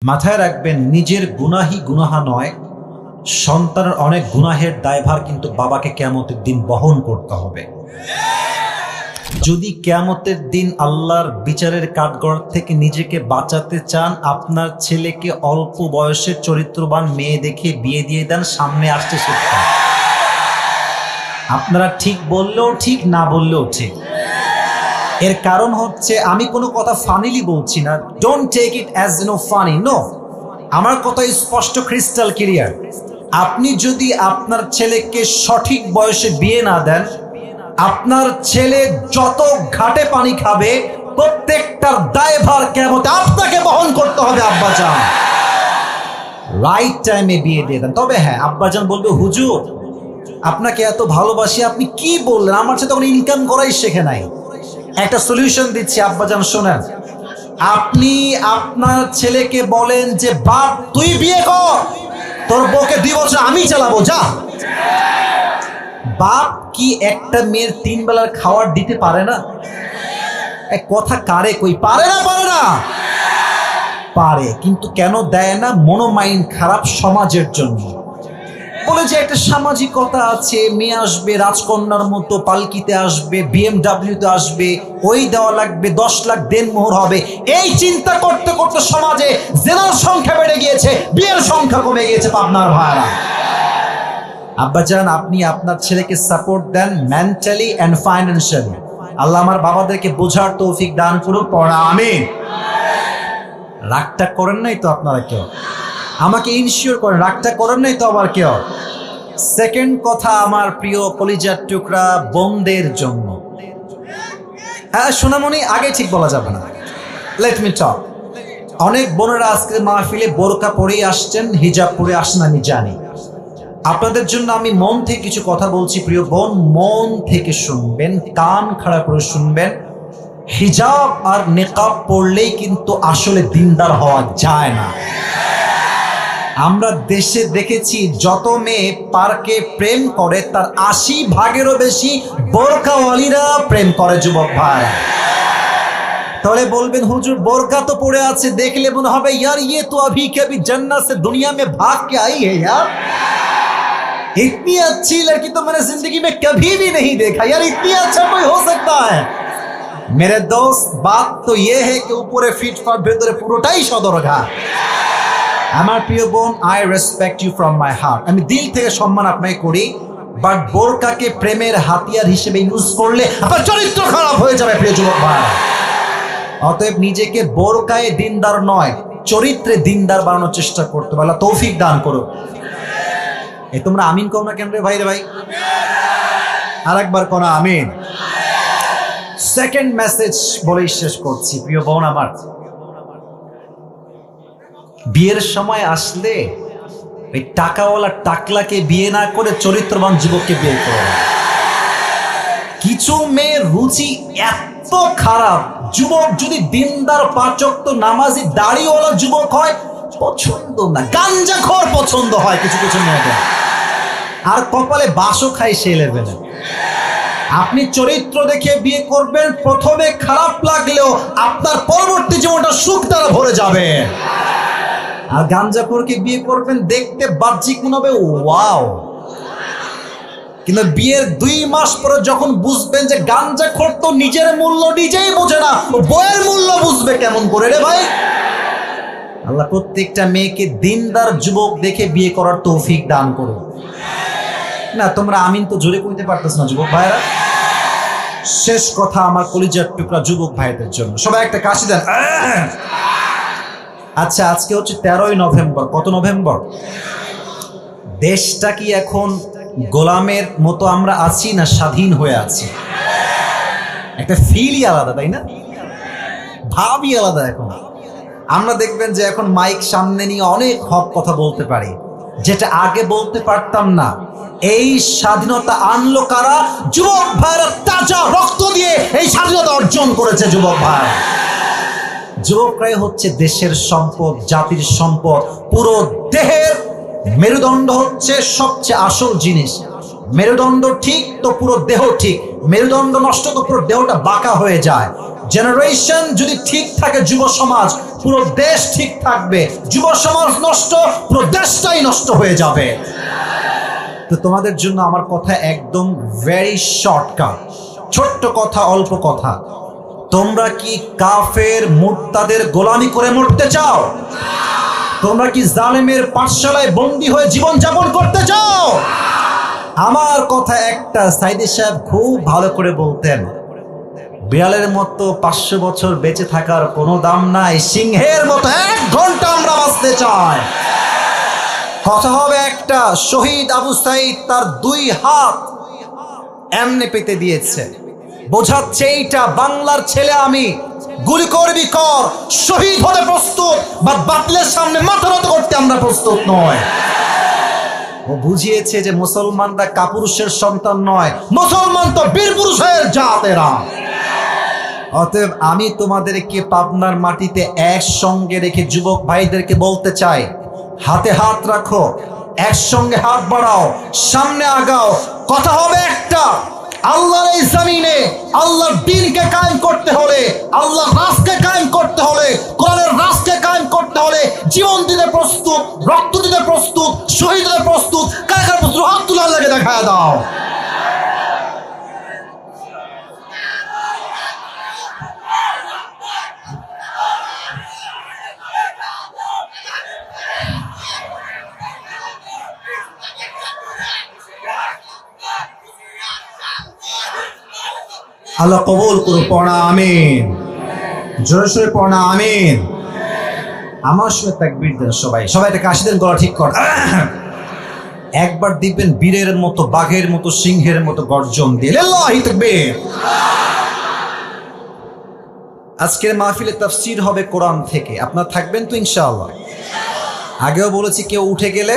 মাথায় রাখবেন, নিজের গুনাহই গুনাহা নয়, সন্তানের অনেক গুনাহের দায়ভার কিন্তু বাবাকে কিয়ামতের দিন বহন করতে হবে। যদি কিয়ামতের দিন আল্লাহর বিচারের কাঠগড় থেকে নিজেকে বাঁচাতে চান, আপনার ছেলেকে অল্প বয়সে চরিত্রবান মেয়ে দেখে বিয়ে দিয়ে দেন, সামনে আসতে শিক্ষা। আপনারা ঠিক বললেও ঠিক, না বললেও ঠিক। এর কারণ হচ্ছে, আমি কোনো কথা ফানিলি বলছি না, don't take it as funny, no. আমার কথা স্পষ্ট, ক্রিস্টাল ক্লিয়ার। আপনি যদি আপনার ছেলেকে সঠিক বয়সে বিয়ে না দেন, আপনার ছেলে যত ঘাটে পানি খাবে প্রত্যেকটার দায়ভার কিয়ামতে আপনাকে বহন করতে হবে। আব্বাজান রাইট টাইমে বিয়ে দিয়ে দেন। তবে হ্যাঁ, আব্বাজান বলবে, হুজুর আপনাকে এত ভালোবাসি, আপনি কি বললেন, আমার সাথে তখন ইনকাম করাই শেখে নাই। একটা সলিউশন দিচ্ছি আব্বাজান, শোনেন। আপনি আপনার ছেলেকে বলেন যে, বাপ তুই বিয়ে কর, তোর বউকে 2 বছর আমি চালাবো, যা। বাপ কি একটা মেয়ের 3 বেলার খাবার দিতে পারে না? এক কথা কারে কই, পারে না? পারে না? পারে, কিন্তু কেন দেয় না? মনোমাইন্ড খারাপ সমাজের জন্য। বলে যে একটা সামাজিকতা আছে, মেয়ে আসবে রাজকন্যার মতো, পালকিতে আসবে, BMW-তে আসবে, ওই দেওয়া লাগবে, 10 লাখ দেনমোহর হবে। এই চিন্তা করতে করতে সমাজে জেনার সংখ্যা বেড়ে গিয়েছে, বিয়ের সংখ্যা কমে গিয়েছে। পাবনার ভাইরা, আব্বাজান আপনি আপনার ছেলেকে সাপোর্ট দেন মেন্টালি অ্যান্ড ফাইন্যান্সিয়ালি। আল্লাহ আমার বাবাদেরকে বোঝার তৌফিক দান করুন, পড়া আমিন। রাগটা করেন নাই তো আপনারা কেউ? আমাকে ইনশিওর করেন, রাগটা করেন নাই তো আবার কেউ? সেকেন্ড কথা, আমার প্রিয় কলিজার টুকরা বোনদের জন্য। হ্যাঁ সোনামণি, আগে ঠিক বলা যাবে না, লেট মি টক। অনেক বোনেরা আজকের মাহফিলে বোরকা পরেই আসছেন, হিজাব পরে আসেন, আমি জানি। আপনাদের জন্য আমি মন থেকে কিছু কথা বলছি। প্রিয় বোন, মন থেকে শুনবেন, কান খাড়া করে শুনবেন। হিজাব আর নেকাব পড়লেই কিন্তু আসলে দিনদার হওয়া যায় না। আমরা দেশে দেখেছি, যত মেয়ে পার্কে প্রেম করে তার 80 ভাগেরও বেশি বোরকাওয়ালিরা প্রেম করে। যুবক ভাই, তাহলে বলবেন, হুজুর বোরকা তো পড়ে আছে, দেখলে মনে হবে यार ये तो अभी के अभी जन्नत से दुनिया में भाग के आई है यार, इतनी अच्छी लड़की तो मैंने जिंदगी में कभी भी नहीं देखा यार, इतनी अच्छा कोई हो सकता है? मेरे दोस्त, बात तो ये है कि ऊपरे फिट फाट ভেতরে পুরোটাই সদরঘাট। আমার প্রিয় বোন, I respect you from my heart, আমি দিল থেকে সম্মান আপনাকে করি, বাট বোরকাকে প্রেমের হাতিয়ার হিসেবে ইউজ করলে আপনার চরিত্র খারাপ হয়ে যাবে। প্রিয় যুবক ভাই, অতএব নিজেকে বোরকায় দিনদার নয়, চরিত্রে দিনদার বানানোর চেষ্টা করতে পারলে তৌফিক দান করো। এই তোমরা আমিন কও না কেন রে ভাই? রে ভাই, আরেকবার কোন আমিন। সেকেন্ড মেসেজ বলেই শেষ করছি। প্রিয় বোন আমার, বিয়ের সময় আসলে ওই টাকাওয়ালা টাকলাকে বিয়ে না করে চরিত্রবান যুবককে বিয়ে করো। কিছু মেয়ের রুচি এত খারাপ, যুবক যদি দিনদার, পাঁচ ওয়াক্ত নামাজি, দাড়িওয়ালা যুবক হয় পছন্দ না, গাঞ্জাখোর পছন্দ হয় কিছু কিছু মেয়েদের, আর কপালে বাসও খায় সেই লেভেলে। আপনি চরিত্র দেখে বিয়ে করবেন, প্রথমে খারাপ লাগলেও আপনার পরবর্তী জীবনটা সুখ দ্বারা ভরে যাবে। আর গাঞ্জাখোরকে বিয়ে করবেন, দেখতে বাহ্যিক মনে হবে ওয়াও, কিন্তু বিয়ের 2 মাস পরে যখন বুঝবেন যে গাঞ্জাখোর তো নিজের মূল্য নিজেই বোঝে না, ও বইয়ের মূল্য বুঝবে কেমন করে রে ভাই? আল্লাহ প্রত্যেকটা মেয়েকে দিনদার যুবক দেখে বিয়ে করার তৌফিক দান করুন। না তোমরা আমিন তো জোরে কইতে পারতেছ না যুবক ভাইরা। শেষ কথা আমার কলিজার টুকরা যুবক ভাইদের জন্য, সবাই একটা কাশি দেন। আচ্ছা, আজকে হচ্ছে 13ই নভেম্বর। কত নভেম্বর? দেশটা কি এখন গোলামের মতো আমরা আছি, না স্বাধীন হয়ে আছি? একটা ফিলই আলাদা, তাই না? ভাবই আলাদা। এখন আমরা দেখবেন যে এখন মাইক সামনে নিয়ে অনেক হক কথা বলতে পারি, যেটা আগে বলতে পারতাম না। এই স্বাধীনতা আনলো কারা? যুবক ভাইরা তাজা রক্ত দিয়ে এই স্বাধীনতা অর্জন করেছে। যুবক ভাই, যুবকরাই হচ্ছে দেশের সম্পদ, জাতির সম্পদ। পুরো দেহের মেরুদণ্ড হচ্ছে সবচেয়ে আসল জিনিস। মেরুদণ্ড ঠিক তো পুরো দেহ ঠিক, মেরুদণ্ড নষ্ট তো পুরো দেহটা বাঁকা হয়ে যায়। জেনারেশন যদি ঠিক থাকে, যুব সমাজ, পুরো দেশ ঠিক থাকবে। যুব সমাজ নষ্ট, পুরো দেশটাই নষ্ট হয়ে যাবে। তো তোমাদের জন্য আমার কথা একদম ভেরি শর্টকাট, ছোট্ট কথা, অল্প কথা। তোমরা কি কাফের মুরতাদের গোলামি করে মরতে চাও? তোমরা কি জালেমের পাঠশালায় বন্দী হয়ে জীবন যাপন করতে চাও? আমার কথা একটা, সাইদি সাহেব খুব ভালো করে বলতেন, বিড়ালের মতো 500 বছর বেঁচে থাকার কোনো দাম নাই, সিংহের মতো 1 ঘন্টা আমরা বাঁচতে চাই। কথা হবে একটা, শহীদ আবু সাইদ তার 2 হাত এমনি পেতে দিয়েছে, বোঝাচ্ছে এইটা বাংলার ছেলে আমি, গুলি করবি কর, শহীদ হতে প্রস্তুত, বা বাতিলের সামনে মাথা নত করতে আমরা প্রস্তুত নয়। ও বুঝিয়েছে যে মুসলমানরা কাপুরুষের সন্তান নয়, মুসলমান তো বীর পুরুষের জাতেরা। অতএব আমি তোমাদেরকে পাবনার মাটিতে একসঙ্গে রেখে যুবক ভাইদেরকে বলতে চাই, হাতে হাত রাখো, একসঙ্গে হাত বাড়াও, সামনে আগাও। কথা হবে একটা, আল্লাহর এই জমিনে আল্লাহর দ্বীনকে কায়েম করতে হলে, আল্লাহর রাষ্ট্রকে কায়েম করতে হলে, কোরআনের রাষ্ট্রকে কায়েম করতে হলে জীবন দিতে প্রস্তুত, রক্ত দিতে প্রস্তুত, শহীদ হতে প্রস্তুত। কার প্রস্তুত? হাত তুলে আল্লাহকে দেখায় দাও। আল্লাহ কবুল করুন, পড়া আমিন, জোরে সোরে পড়া আমিন। আমার সঙ্গে তাকবীর দেন সবাই, সবাই একটা কাশি দেন, গলা ঠিক কর। একবার দিবেন বীরের মতো, বাঘের মতো, সিংহের মতো গর্জন দিয়ে, লিল্লাহি তাকবীর। আজকের মাহফিলে তাফসীর হবে কোরআন থেকে, আপনারা থাকবেন তো ইনশাআল্লাহ? আগেও বলেছি, কেউ উঠে গেলে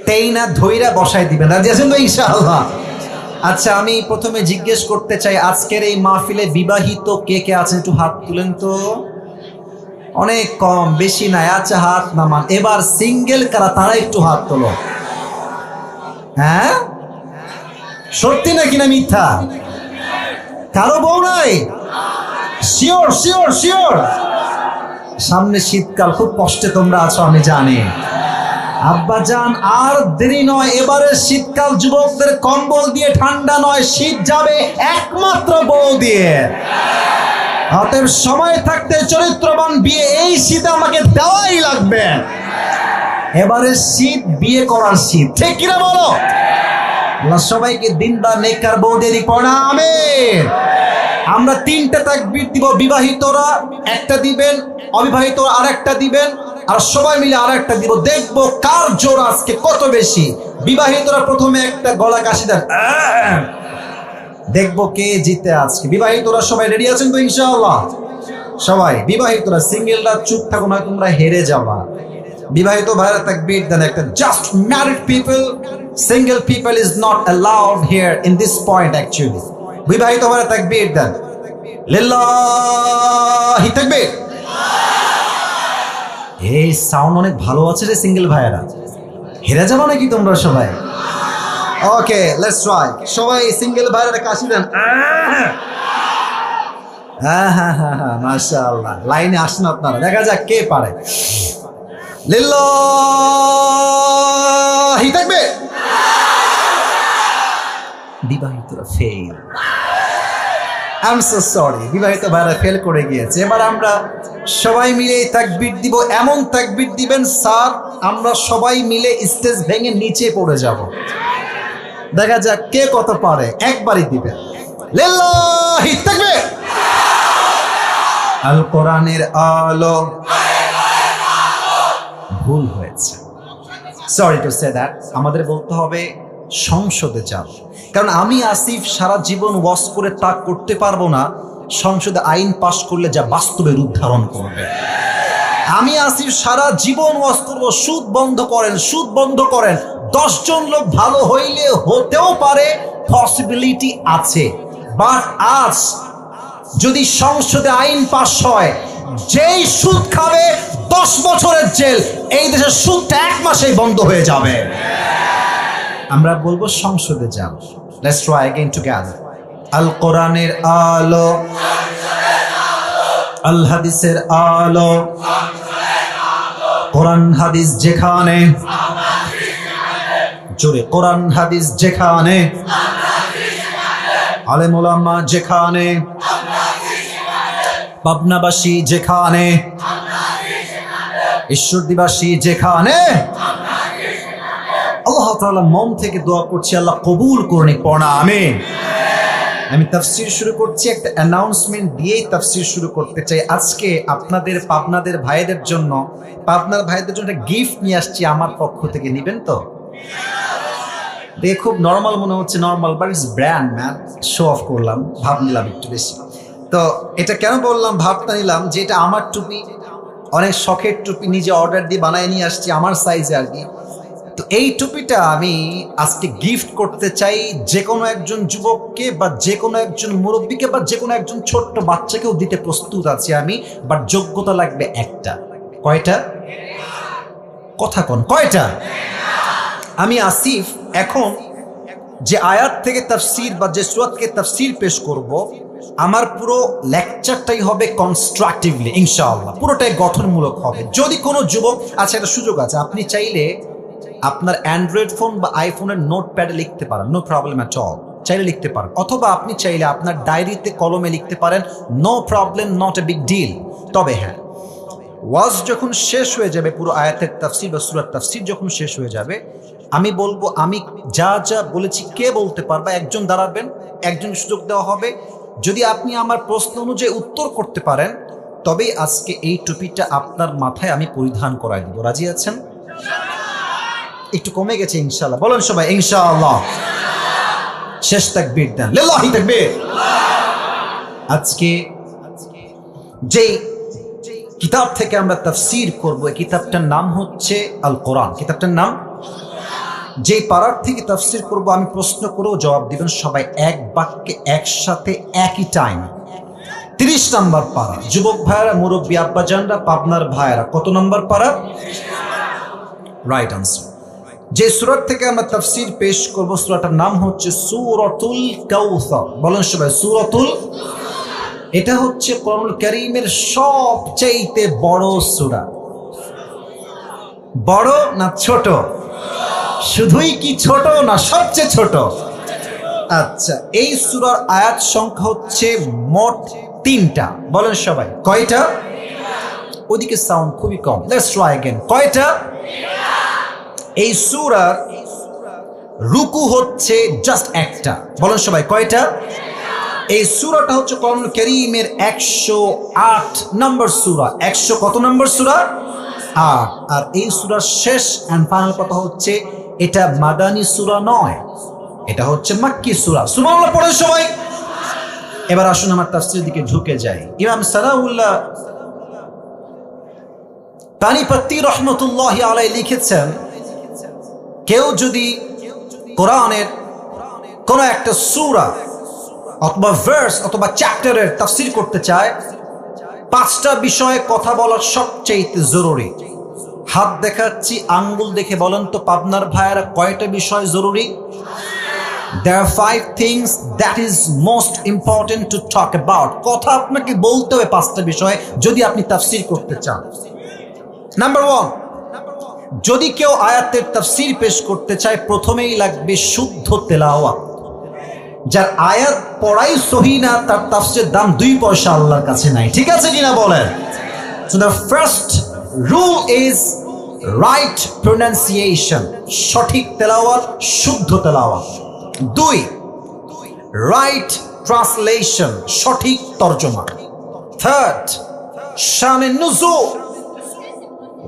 তেইনা ধইরা বসাই দিবেন, রাজি আছেন তো ইনশাআল্লাহ? আচ্ছা, আমি প্রথমে জিজ্ঞেস করতে চাই, আজকের এই মাহফিলে বিবাহিত কে কে আছেন? একটু হাত তুলেন তো। অনেক কম, বেশি নাই। আচ্ছা, হাত নামান। এবার সিঙ্গেল কারা, তারা একটু হাত তোলো। হ্যাঁ, সত্যি নাকি না মিথ্যা? কারো বউ নাই? Sure sure sure? সামনে শীতকাল, খুব কষ্টে তোমরা আছো আমি জানি। আব্বাজান আর দেরি নয়, এবারে শীতকাল যুবকদের কম্বল দিয়ে ঠান্ডা নয়, শীত যাবে একমাত্র বউ দিয়ে। অতএব সময় থাকতে চরিত্রবান বিয়ে এই শীতে আমাকে দেওয়াই লাগবে। এবারে শীত বিয়ে করার শীত, ঠিক কিনা বলো? আল্লাহ সবাইকে দিনদার নেককার বউ দিয়ে পড়া আমিন। আমরা 3টা তাকবীর দিব, বিবাহিতরা একটা দিবেন, অবিবাহিতরা আরেকটা দিবেন, আর সবাই মিলে আরেকটা দিব। দেখবো কার জোর আজকে কত বেশি। বিবাহিতরা প্রথমে একটা গলা কাশি দেন, দেখবো কে জিতে আজকে। বিবাহিতরা সবাই রেডি আছেন তো ইনশাআল্লাহ? সবাই বিবাহিতরা, সিঙ্গেলরা চুপ থাকো না, তোমরা হেরে যাবা। বিবাহিত ভাইরা তাকবীর দেন একটা। Just married people, single people is not allowed here in this point actually. বিবাহিত ভাইরা তাকবীর দেন, লিল্লাহি তাকবীর। এই সাউন্ড অনেক ভালো আছে রে সিঙ্গেল ভাইরা, হেরে যাবা নাকি তোমরা সবাই? ওকে, লেটস ট্রাই। সবাই সিঙ্গেল ভাইরা কাশি দেন। হ্যাঁ হ্যাঁ হ্যাঁ হ্যাঁ, মাশাআল্লাহ। লাইনে আসেন আপনারা, দেখা যাক কে পারে। লিল্লাহি তাকবীর। বিবাহিতরা fail. I am so sorry, বিবাহিত ভাইরা ফেল করে গিয়েছে। এবার আমরা সবাই মিলে তাকবীর দিব, এমন তাকবীর দিবেন স্যার আমরা সবাই মিলে স্টেজ ভেঙে নিচে পড়ে যাব। দেখা যাক কে কত পারে, একবারই দিবেন। লিল্লাহি তাকবীর। আল কোরআনের আলো। ভুল হয়েছে, সরি টু সে দ্যাট। আমাদের বলতে হবে সংসদে যান, কারণ আমি আসিফ সারা জীবন ওয়াজ করে তা করতে পারবো না সংসদে আইন পাশ করলে যা বাস্তবে রূপ ধারণ করবে। আমি আসিফ সারা জীবন ওয়াজ করবো, সুদ বন্ধ করেন, সুদ বন্ধ করেন। 10 জন লোক ভালো হইলে হতেও পারে, পসিবিলিটি আছে। বাট আজ যদি সংসদে আইন পাশ হয়, যেই সুদ খাবে 10 বছরের জেল, এই দেশের সুদটা 1 মাসেই বন্ধ হয়ে যাবে। আমরা বলবো সংসদে যান। Let's try again together. আল কোরআনের আলো। আল হাদিসের আলো, কোরআন হাদিস যেখানে, জোরে কোরআন হাদিস যেখানে, আলেম ওলামা যেখানে, পাবনাবাসী যেখানে, ঈশ্বরদীবাসী যেখানে, আল্লাহ তাআলা মন থেকে দোয়া করছি, আল্লাহ কবুল করুন। পড়া আমিন। আমি তাফসীর শুরু করছি, একটা অ্যানাউন্সমেন্ট দিয়েই তাফসীর শুরু করতে চাই। আজকে আপনাদের পাবনাদের ভাইদের জন্য, পাবনার ভাইদের জন্য একটা গিফট নিয়ে আসছি আমার পক্ষ থেকে। নেবেন তো? দেখে খুব নর্মাল মনে হচ্ছে, normal but it's brand man. Show off করলাম, ভাব নিলাম একটু বেশি। তো এটা কেন বললাম, ভাবটা নিলাম যে এটা আমার টুপি, অনেক শখের টুপি, নিজে অর্ডার দিয়ে বানায় নিয়ে আসছি আমার সাইজে আর কি। তো এই টুপিটা আমি আজকে গিফট করতে চাই যে কোনো একজন যুবককে, বা যে কোনো একজন মুরব্বীকে, বা যে কোনো একজন ছোট্ট বাচ্চাকেও দিতে প্রস্তুত আছি আমি। বাট যোগ্যতা লাগবে একটা। কয়টা? কথা কোন কয়টা? আমি আসিফ এখন যে আয়াত থেকে তাফসীর বা যে সূরা থেকে তাফসীর পেশ করব, আমার পুরো লেকচারটাই হবে কনস্ট্রাকটিভলি ইনশাআল্লাহ, পুরোটাই গঠনমূলক হবে। যদি কোনো যুবক, আচ্ছা একটা সুযোগ আছে, আপনি চাইলে আপনার অ্যান্ড্রয়েড ফোন বা আইফোনের নোটপ্যাডে লিখতে পারেন, নো প্রবলেম অ্যাট অল, চাইলে লিখতে পারেন। অথবা আপনি চাইলে আপনার ডায়েরিতে কলমে লিখতে পারেন, no problem, not a big deal. তবে হ্যাঁ, ওয়াজ যখন শেষ হয়ে যাবে, পুরো আয়াতের তাফসীর বা সূরার তাফসীর যখন শেষ হয়ে যাবে, আমি বলবো আমি যা যা বলেছি কে বলতে পারবে, একজন দাঁড়াবেন, একজন সুযোগ দেওয়া হবে। যদি আপনি আমার প্রশ্ন অনুযায়ী উত্তর করতে পারেন, তবেই আজকে এই টুপিটা আপনার মাথায় আমি পরিধান করাই দিব। রাজি আছেন? একটু কমে গেছে ইনশাআল্লাহ, বলেন সবাই ইনশাআল্লাহ। শেষ তাকবীর দেন, লিল্লাহি তাকবীর। আজকে যেই কিতাব থেকে আমরা তাফসীর করব, এই কিতাবটার নাম হচ্ছে আল কোরআন। কিতাবটার নাম, যে পারার থেকে তাফসীর করব আমি প্রশ্ন করেও জবাব দিবেন সবাই এক বাক্যে একসাথে একই টাইম। 30 নম্বর পারা। যুবক ভাইয়েরা, মুরব্বী আব্বাজানরা, পাবনার ভাইয়েরা, কত নম্বর পারা? Right answer. যে সূরা থেকে আমরা তাফসীর পেশ করব, সূরাটার নাম হচ্ছে সূরাতুল কাউসার। বলেন সবাই সূরাতুল। এটা হচ্ছে কোরআনুল কারীমের সবচেয়ে বড় সূরা। বড় না ছোট? শুধুই কি ছোট না সবচেয়ে ছোট? আচ্ছা, এই সূরার আয়াত সংখ্যা হচ্ছে মোট 3টা। বলেন সবাই কয়টা? ওদিকে সাউন্ড খুবই কম, লেটস ট্রাই अगेन। কয়টা? এই সূরার রুকু হচ্ছে জাস্ট একটা। বলেন সবাই কয়টা? এই সূরাটা হচ্ছে কোরআনুল কারীমের 108 নম্বর সূরা। 100 কত নম্বর সূরা? 8। আর এই সূরার শেষ এন্ড ফাইনাল কথা হচ্ছে, এটা মাদানী সূরা নয়, এটা হচ্ছে মাক্কি সূরা। সুবহানাল্লাহ পড়েন সবাই। এবার আসুন আমার তাফসীরের দিকে ঢুকে যাই। ইমাম সানাউল্লাহ পানিপত্তি রহমতুল্লাহি আলাইহি লিখেছেন, কেউ যদি কোরআনের কোন একটা সূরা অথবা ভার্স অথবা চ্যাপ্টারের তাফসীর করতে চায়, 5টা বিষয়ে কথা বলা সবচেয়ে জরুরি। হাত দেখাচ্ছি, আঙ্গুল দেখে বলেন তো পাবনার ভাইয়েরা কয়টা বিষয় জরুরি? There are 5 things that is most important to talk about. কথা আপনাকে বলতে হবে 5টা বিষয় যদি আপনি তাফসীর করতে চান। নাম্বার 1, যদি কেউ আয়াতের তাফসীর পেশ করতে চায়, প্রথমেই লাগবে শুদ্ধ তেলাওয়াত। যার আয়াত পড়াই সহি না, তার তাফসীরের দাম 2 পয়সা আল্লাহর কাছে নাই। ঠিক আছে কিনা বলেন? So the first rule is right pronunciation, সঠিক তেলাওয়াত, শুদ্ধ তেলাওয়াত। 2, right translation, সঠিক তরজমা। 3rd, Shaan নুজুল,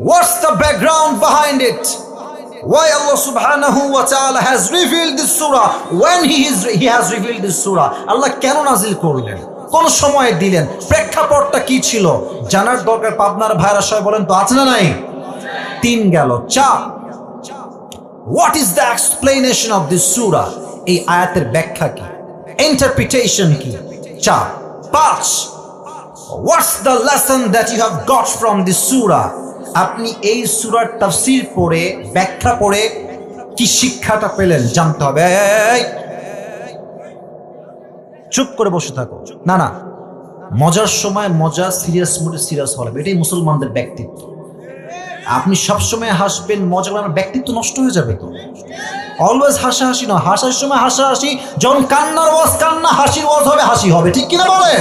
what's the background behind it? Why Allah subhanahu wa ta'ala has revealed this surah when he has revealed this surah? Allah কেন নাজিল করলেন, কোন সময়ে দিলেন, প্রেক্ষাপটটা কি ছিল, জানার দরকার। পাবনার ভাইরা সবাই বলেন তো আছে না নাই? 3 গেল। 4, what is the explanation of this surah? এই আয়াতের ব্যাখ্যা কি, ইন্টারপ্রিটেশন কি? 4, 5, what's the lesson that you have got from this surah? আপনি এই সূরার তাফসীর পড়ে, ব্যাখ্যা পড়ে কি শিক্ষাটা পেলেন জানতে হবে। চুপ করে বসে থাকো, না না মজার সময় মজা, সিরিয়াস মুডে সিরিয়াস হলে, এটাই মুসলমানদের ব্যক্তিত্ব। আপনি সবসময় হাসবেন, মজা করার ব্যক্তিত্ব নষ্ট হয়ে যাবে তো। অলওয়েজ হাসাহাসি নয়, হাসার সময় হাসাহাসি, যখন কান্নার ওয়াজ কান্না, হাসির ওয়াজ হবে হাসি হবে, ঠিক কিনা বলে?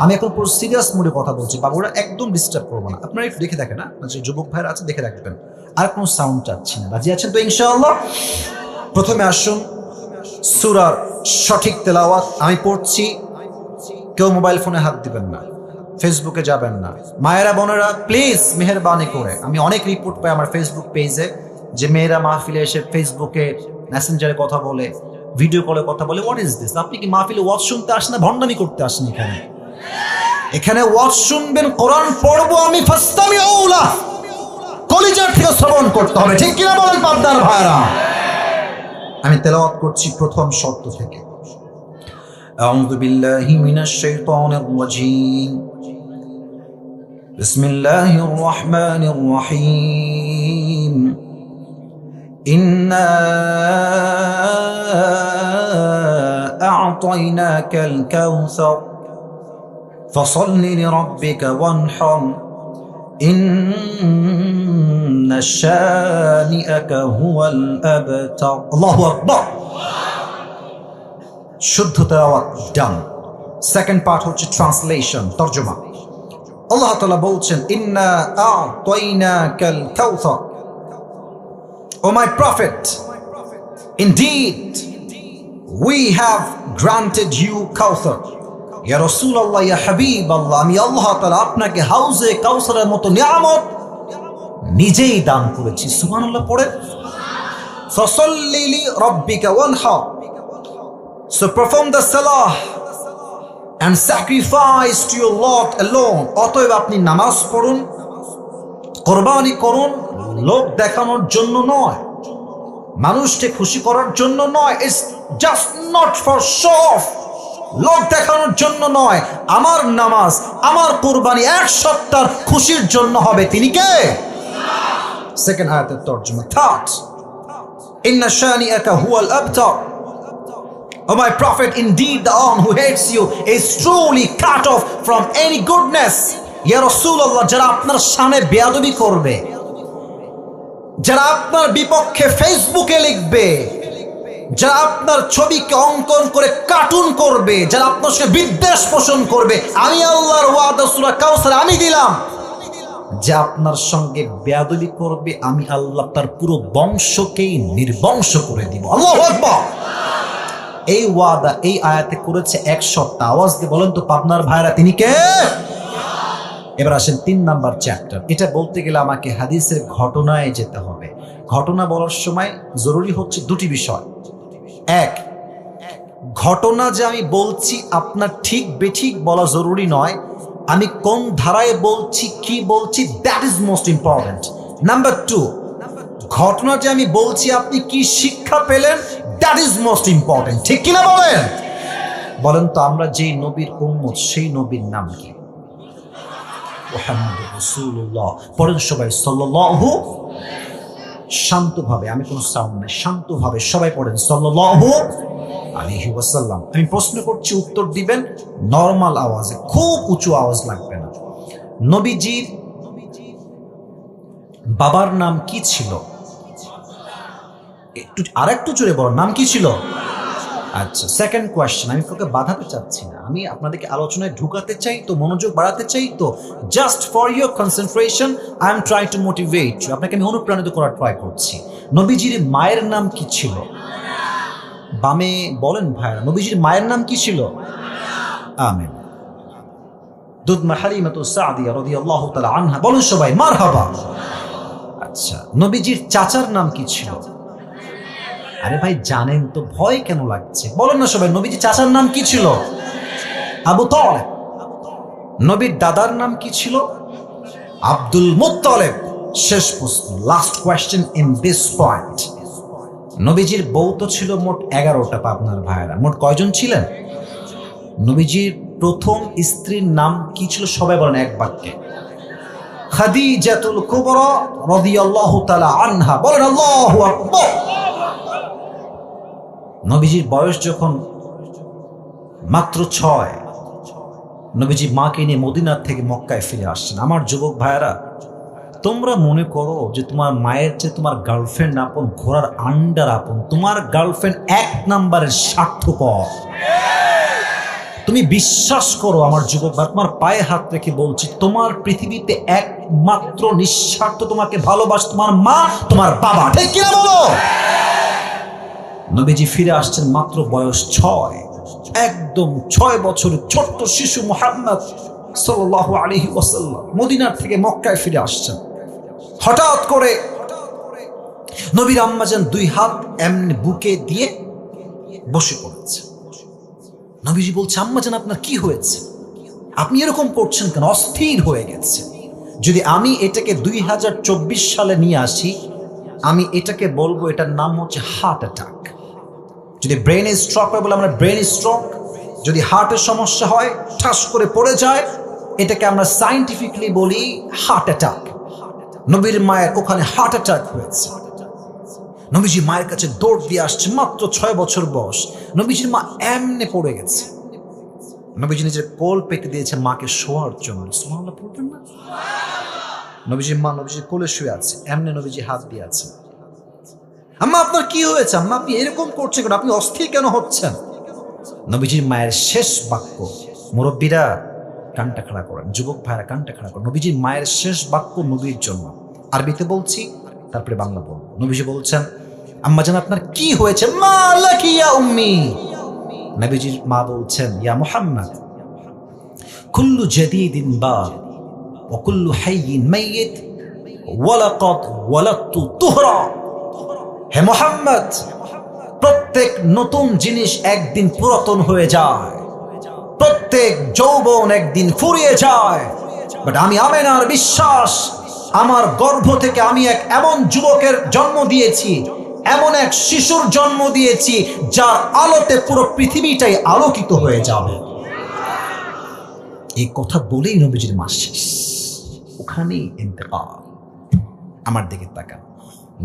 আমি এখন পুরো সিরিয়াস মুডে কথা বলছি, বাবুরা একদম ডিস্টার্ব করবো না। আপনারা একটু দেখে দেখেন, না যে যুবক ভাইরা আছে দেখে রাখবেন, আর কোনো সাউন্ড চাচ্ছি না। রাজি আছেন তো ইনশাআল্লাহ? প্রথমে আসুন সূরার সঠিক তেলাওয়াত আমি পড়ছি। কেউ মোবাইল ফোনে হাত দিবেন না, ফেসবুকে যাবেন না। মায়েরা বোনেরা প্লিজ মেহেরবানি করে, আমি অনেক রিপোর্ট পাই আমার ফেসবুক পেজে যে মেয়েরা মাহফিলে এসে ফেসবুকে মেসেঞ্জারে কথা বলে, ভিডিও কলে কথা বলে। What is this? আপনি কি মাহফিলে ওয়াজ শুনতে আসেন না ভণ্ডামি করতে আসেন? এখানে ওয়াজ শুনবেন, কোরআন পড়বো আমি, ফাস্তামিউ লাহ, কলিজার থেকে শ্রবণ করতে হবে, ঠিক কিনা বলেন পাবনার ভাইরা? আমি তেলাওয়াত করছি প্রথম শর্ত থেকে। আউযু বিল্লাহি মিনাশ শাইতানির রাজীম। বিসমিল্লাহির রহমানির রহিম। ইন্না আ'তাইনাকাল কাউসার ফাসাল্লি লিরাব্বিকা ওয়ানহার ইন্না শানিআকা হুয়াল আবতার। আল্লাহু আকবার। শুদ্ধ তেলাওয়াত ডান। সেকেন্ড পার্ট হচ্ছে ট্রান্সলেশন, তরজমা। আল্লাহ তাআলা বলছেন, ইন্না আ'তাইনাকাল কাউসার, ও my prophet, indeed we have granted you কাউসার। ইয়া রাসূলুল্লাহ, ইয়া হাবিবাল্লাহ, আমি আল্লাহ তাআলা আপনাকে হাউজে কাউসারের মতো নিয়ামত নিজেই দান করেছি। সুবহানাল্লাহ পড়ে। ফাসাল্লি লিরাব্বিকা ওয়ানহার, so perform the salah and sacrifice to your Lord alone. অতএব আপনি নামাজ পড়ুন, কোরবানি করুন, লোক দেখানোর জন্য নয়, মানুষকে খুশি করার জন্য নয়। It's just not for show off, লোক দেখানোর জন্য নয়। আমার নামাজ, আমার কোরবানি এক সপ্তাহ খুশির জন্য হবে। তিনি কে? সেকেন্ড আয়াতের তরজমা। থার্ড, ইন্না শানিআকা হুয়াল আবতার, O my prophet, indeed the one who hates you is truly cut off from any goodness. Ya Rasulullah, যারা আপনার সামনে বেয়াদবি করবে, যারা আপনার বিপক্ষে ফেসবুকে লিখবে, যারা আপনার ছবিকে অঙ্কন করে কার্টুন করবে, যারা আপনার সঙ্গে বিদ্বেষ পোষণ করবে, আমি আল্লাহর ওয়াদা সূরা কাউসার আমি দিলাম, যে আপনার সঙ্গে বেয়াদবি করবে, আমি আল্লাহ তার পুরো বংশকেই নির্বংশ করে দিব। আল্লাহু আকবার। এই ওয়াদা এই আয়াতে করেছে এক সপ্তাহ। আওয়াজ দিয়ে বলেন তো পাবনার ভাইরা, তিনি কে? এবার আসেন 3 নাম্বার চ্যাপ্টার। এটা বলতে গেলে আমাকে হাদিসের ঘটনায় যেতে হবে। ঘটনা বলার সময় জরুরি হচ্ছে দুটি বিষয়। এক, ঘটনা যে আমি বলছি আপনার ঠিক বেঠিক বলা জরুরি নয়, আমি কোন ধারায় বলছি, কি বলছি, that is most important. Number 2, ঘটনা যে আমি বলছি আপনি কি শিক্ষা পেলেন, দ্যাট ইজ মোস্ট ইম্পর্টেন্ট, ঠিক কিনা বলেন? বলেন তো আমরা যেই নবীর উম্মত, সেই নবীর নাম কি? মুহাম্মদুর রাসূলুল্লাহ। পড়েন সবাই সাল্লাল্লাহু। শান্তভাবে, আমি কোনো সাউন্ড নাই, শান্তভাবে সবাই পড়েন সাল্লাল্লাহু আলাইহি ওয়াসাল্লাম। আমি প্রশ্ন করছি, উত্তর দিবেন নরমাল আওয়াজে, খুব উঁচু আওয়াজ লাগবে না। নবীজির বাবার নাম কি ছিল? একটু আরেকটু জোরে বলো, নাম কি ছিল? আচ্ছা, সেকেন্ড কোয়েশ্চেন। আমি কাউকে বাধাতে চাচ্ছি না, আমি আপনাদেরকে আলোচনায় ঢুকাতে চাই তো, মনোযোগ বাড়াতে চাই তো। Just for your concentration I am trying to motivate you, আপনাকে আমি অনুপ্রাণিত করার ট্রাই করছি। নবীজির মায়ের নাম কি ছিল? বামে বলেন ভাইরা, নবীজির মায়ের নাম কি ছিল? আমিন। দুধমা হালিমাতু সাদিয়া রাদিয়াল্লাহু তাআলা আনহা, বলেন সবাই মারহাবা। আচ্ছা, নবীজির চাচার নাম কি ছিল? আরে ভাই জানেন তো, ভয় কেন লাগছে? বলেন না সবাই, নবীজি চাচার নাম কি ছিল? আবু তালেব। নবীর দাদার নাম কি ছিল? Abdul Muttalib. শেষ প্রশ্ন, last question in this point. নবীজির বউ তো ছিল মোট 11টা। পাবনার ভাইয়েরা, মোট কয়জন ছিলেন? নবীজির প্রথম স্ত্রীর নাম কি ছিল? সবাই বলেন এক বাক্যে। খাদিজাতুল কুবরা রাদিয়াল্লাহু তাআলা আনহা। বলেন আল্লাহু আকবার। নবীজির বয়স যখন মাত্র 6, নবীজি মাকে নিয়ে মদিনার থেকে মক্কায় ফিরে আসছেন। আমার যুবক ভাইয়েরা, তোমরা মনে করো যে তোমার মায়ের চেয়ে তোমার গার্লফ্রেন্ড আপন, ঘোড়ার আন্ডার আপন। তোমার গার্লফ্রেন্ড 1 নম্বরের স্বার্থপর। তুমি বিশ্বাস করো আমার যুবক ভাই, তোমার পায়ে হাত রেখে বলছি, তোমার পৃথিবীতে একমাত্র নিঃস্বার্থ তোমাকে ভালোবাসে তোমার মা, তোমার বাবা। ঠিক কিনা বলো? নবীজি ফিরে আসছেন, মাত্র বয়স 6, একদম 6 বছরের ছোট্ট শিশু মুহাম্মদ সাল্লাল্লাহু আলাইহি ওয়াসাল্লাম মদিনার থেকে মক্কায় ফিরে আসছেন। হঠাৎ করে নবীর আম্মাজান 2 হাত এমনি বুকে দিয়ে বসে পড়েছে। নবীজি বলছে, আম্মাজান আপনার কি হয়েছে? আপনি এরকম করছেন কেন? অস্থির হয়ে গেছে। যদি আমি এটাকে 2024 সালে নিয়ে আসি, আমি এটাকে বলবো এটার নাম হচ্ছে হার্ট অ্যাটাক। যদি ব্রেন স্ট্রোক হয় বলে আমরা ব্রেন স্ট্রোক। যদি হার্টের সমস্যা হয়, ঠাস করে পড়ে যায়, এটাকে আমরা সায়েন্টিফিকলি বলি হার্ট অ্যাটাক। নবীর মায়ের ওখানে হার্ট অ্যাটাক হয়েছে। নবীজি মায়ের কাছে দৌড় দিয়ে আসছে, মাত্র 6 বছর বয়স। নবীজির মা এমনে পড়ে গেছে। নবীজি নিজের কোল পেতে দিয়েছে মাকে শোয়ার জন্য। সুবহানাল্লাহ পড়বেন না? নবীজির মা নবীজির কোলে শুয়ে আছে, এমনে নবীজি হাত দিয়ে আছে। আম্মা আপনার কি হয়েছে? আম্মা আপনি এরকম করছেন কেন? আপনি অস্থির কেন হচ্ছেন? নবীজির মায়ের শেষ বাক্য, মুরব্বীরা কানটা খাড়া করেন, যুবক ভাইরা কানটা খাড়া করেন। নবীজির মায়ের শেষ বাক্য নবীর জন্য, আরবিতে বলছি, তারপরে বাংলা বলব। নবীজি বলছেন, আম্মা জান আপনার কি হয়েছে? মা লাকি ইয়া উম্মি। নবীজির মা বলছেন, ইয়া মুহাম্মদ, কুল্লু জাদীদিন বাদ ওয়া কুল্লু হাইয়িন মাইয়িত ওয়া লাকাদ ওয়ালাদতু তুহরা। হে মুহাম্মদ, প্রত্যেক নতুন জিনিস একদিন পুরাতন হয়ে যায়, প্রত্যেক যৌবন একদিন ফুরিয়ে যায়। বাট আমি আমেনার বিশ্বাস, আমার গর্ভ থেকে আমি এক এমন যুবকের জন্ম দিয়েছি, এমন এক শিশুর জন্ম দিয়েছি, যার আলোতে পুরো পৃথিবীটাই আলোকিত হয়ে যাবে। এই কথা বলেই নবীজির মা শেষ, ওখানেই ইন্তেকাল। আমার দিকে তাকান,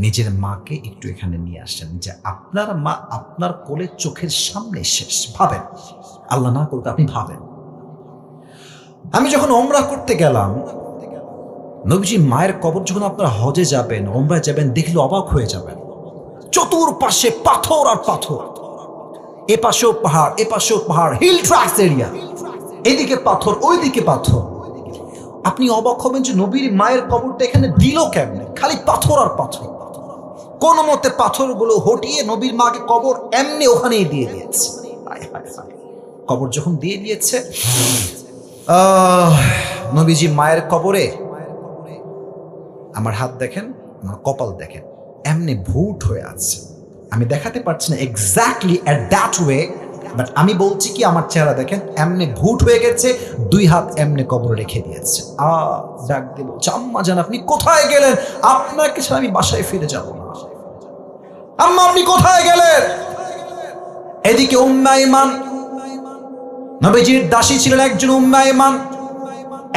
নিজের মাকে একটু এখানে নিয়ে আসেন, যে আপনার মা আপনার কোলে চোখের সামনে শেষ। ভাবেন, আল্লাহ না করুক, আপনি ভাবেন। আমি যখন ওমরা করতে গেলাম, নবীজি মায়ের কবর, যখন আপনারা হজে যাবেন, ওমরায় যাবেন, দেখলে অবাক হয়ে যাবেন। চতুর্পাশে পাথর আর পাথর, এ পাশেও পাহাড়, এ পাশেও পাহাড়, হিল ট্রাক্স এরিয়া, এদিকে পাথর, ওইদিকে পাথর। আপনি অবাক হবেন যে নবীর মায়ের কবরটা এখানে দিল কেমনে? খালি পাথর আর পাথর। কোন মতে পাথরগুলো হটিয়ে নবীর মাকে কবর এমনি ওখানেই দিয়ে দিয়েছে। কবর যখন দিয়ে দিয়েছে, নবীজি মায়ের কবরে, আমার হাত দেখেন, আমার কপাল দেখেন, এমনি ভুট হয়ে আছে। আমি দেখাতে পারছি না exactly at that way, but আমি বলছি কি, আমার চেহারা দেখেন, এমনি ভুট হয়ে গেছে, 2 হাত এমনি কবরে রেখে দিয়েছে। ডাক দিয়ে বলছে, আম্মা জান আপনি কোথায় গেলেন? আপনাকে ছাড়া আমি বাসায় ফিরে যাব না। আম্মা আপনি কোথায় গেলেন? এদিকে উম্মে আইমান, নবীজির দাসী ছিলেন একজন উম্মে আইমান,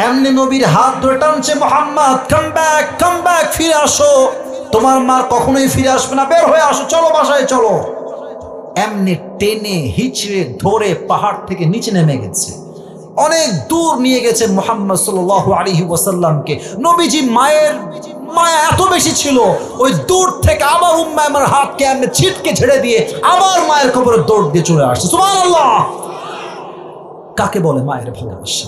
এমনি নবীর হাত ধরে টানছে, Muhammad come back, come back, ফিরে আসো, তোমার মা কখনোই ফিরে আসবে না, বের হয়ে আসো, চলো বাসায় চলো। এমনি টেনে হিচড়ে ধরে পাহাড় থেকে নিচে নেমে গেছে, অনেক দূর নিয়ে গেছে মুহাম্মদ সাল্লাল্লাহু আলাইহি ওয়াসাল্লামকে। নবীজি মায়ের মায়া এত বেশি ছিল, ওই দূর থেকে আবার উম্মে আইমানের হাতকে এমনি ছিটকে ছেড়ে দিয়ে আবার মায়ের কবরে দৌড় দিয়ে চলে আসছে। সুবহানাল্লাহ! কাকে বলে মায়ের ভালোবাসা?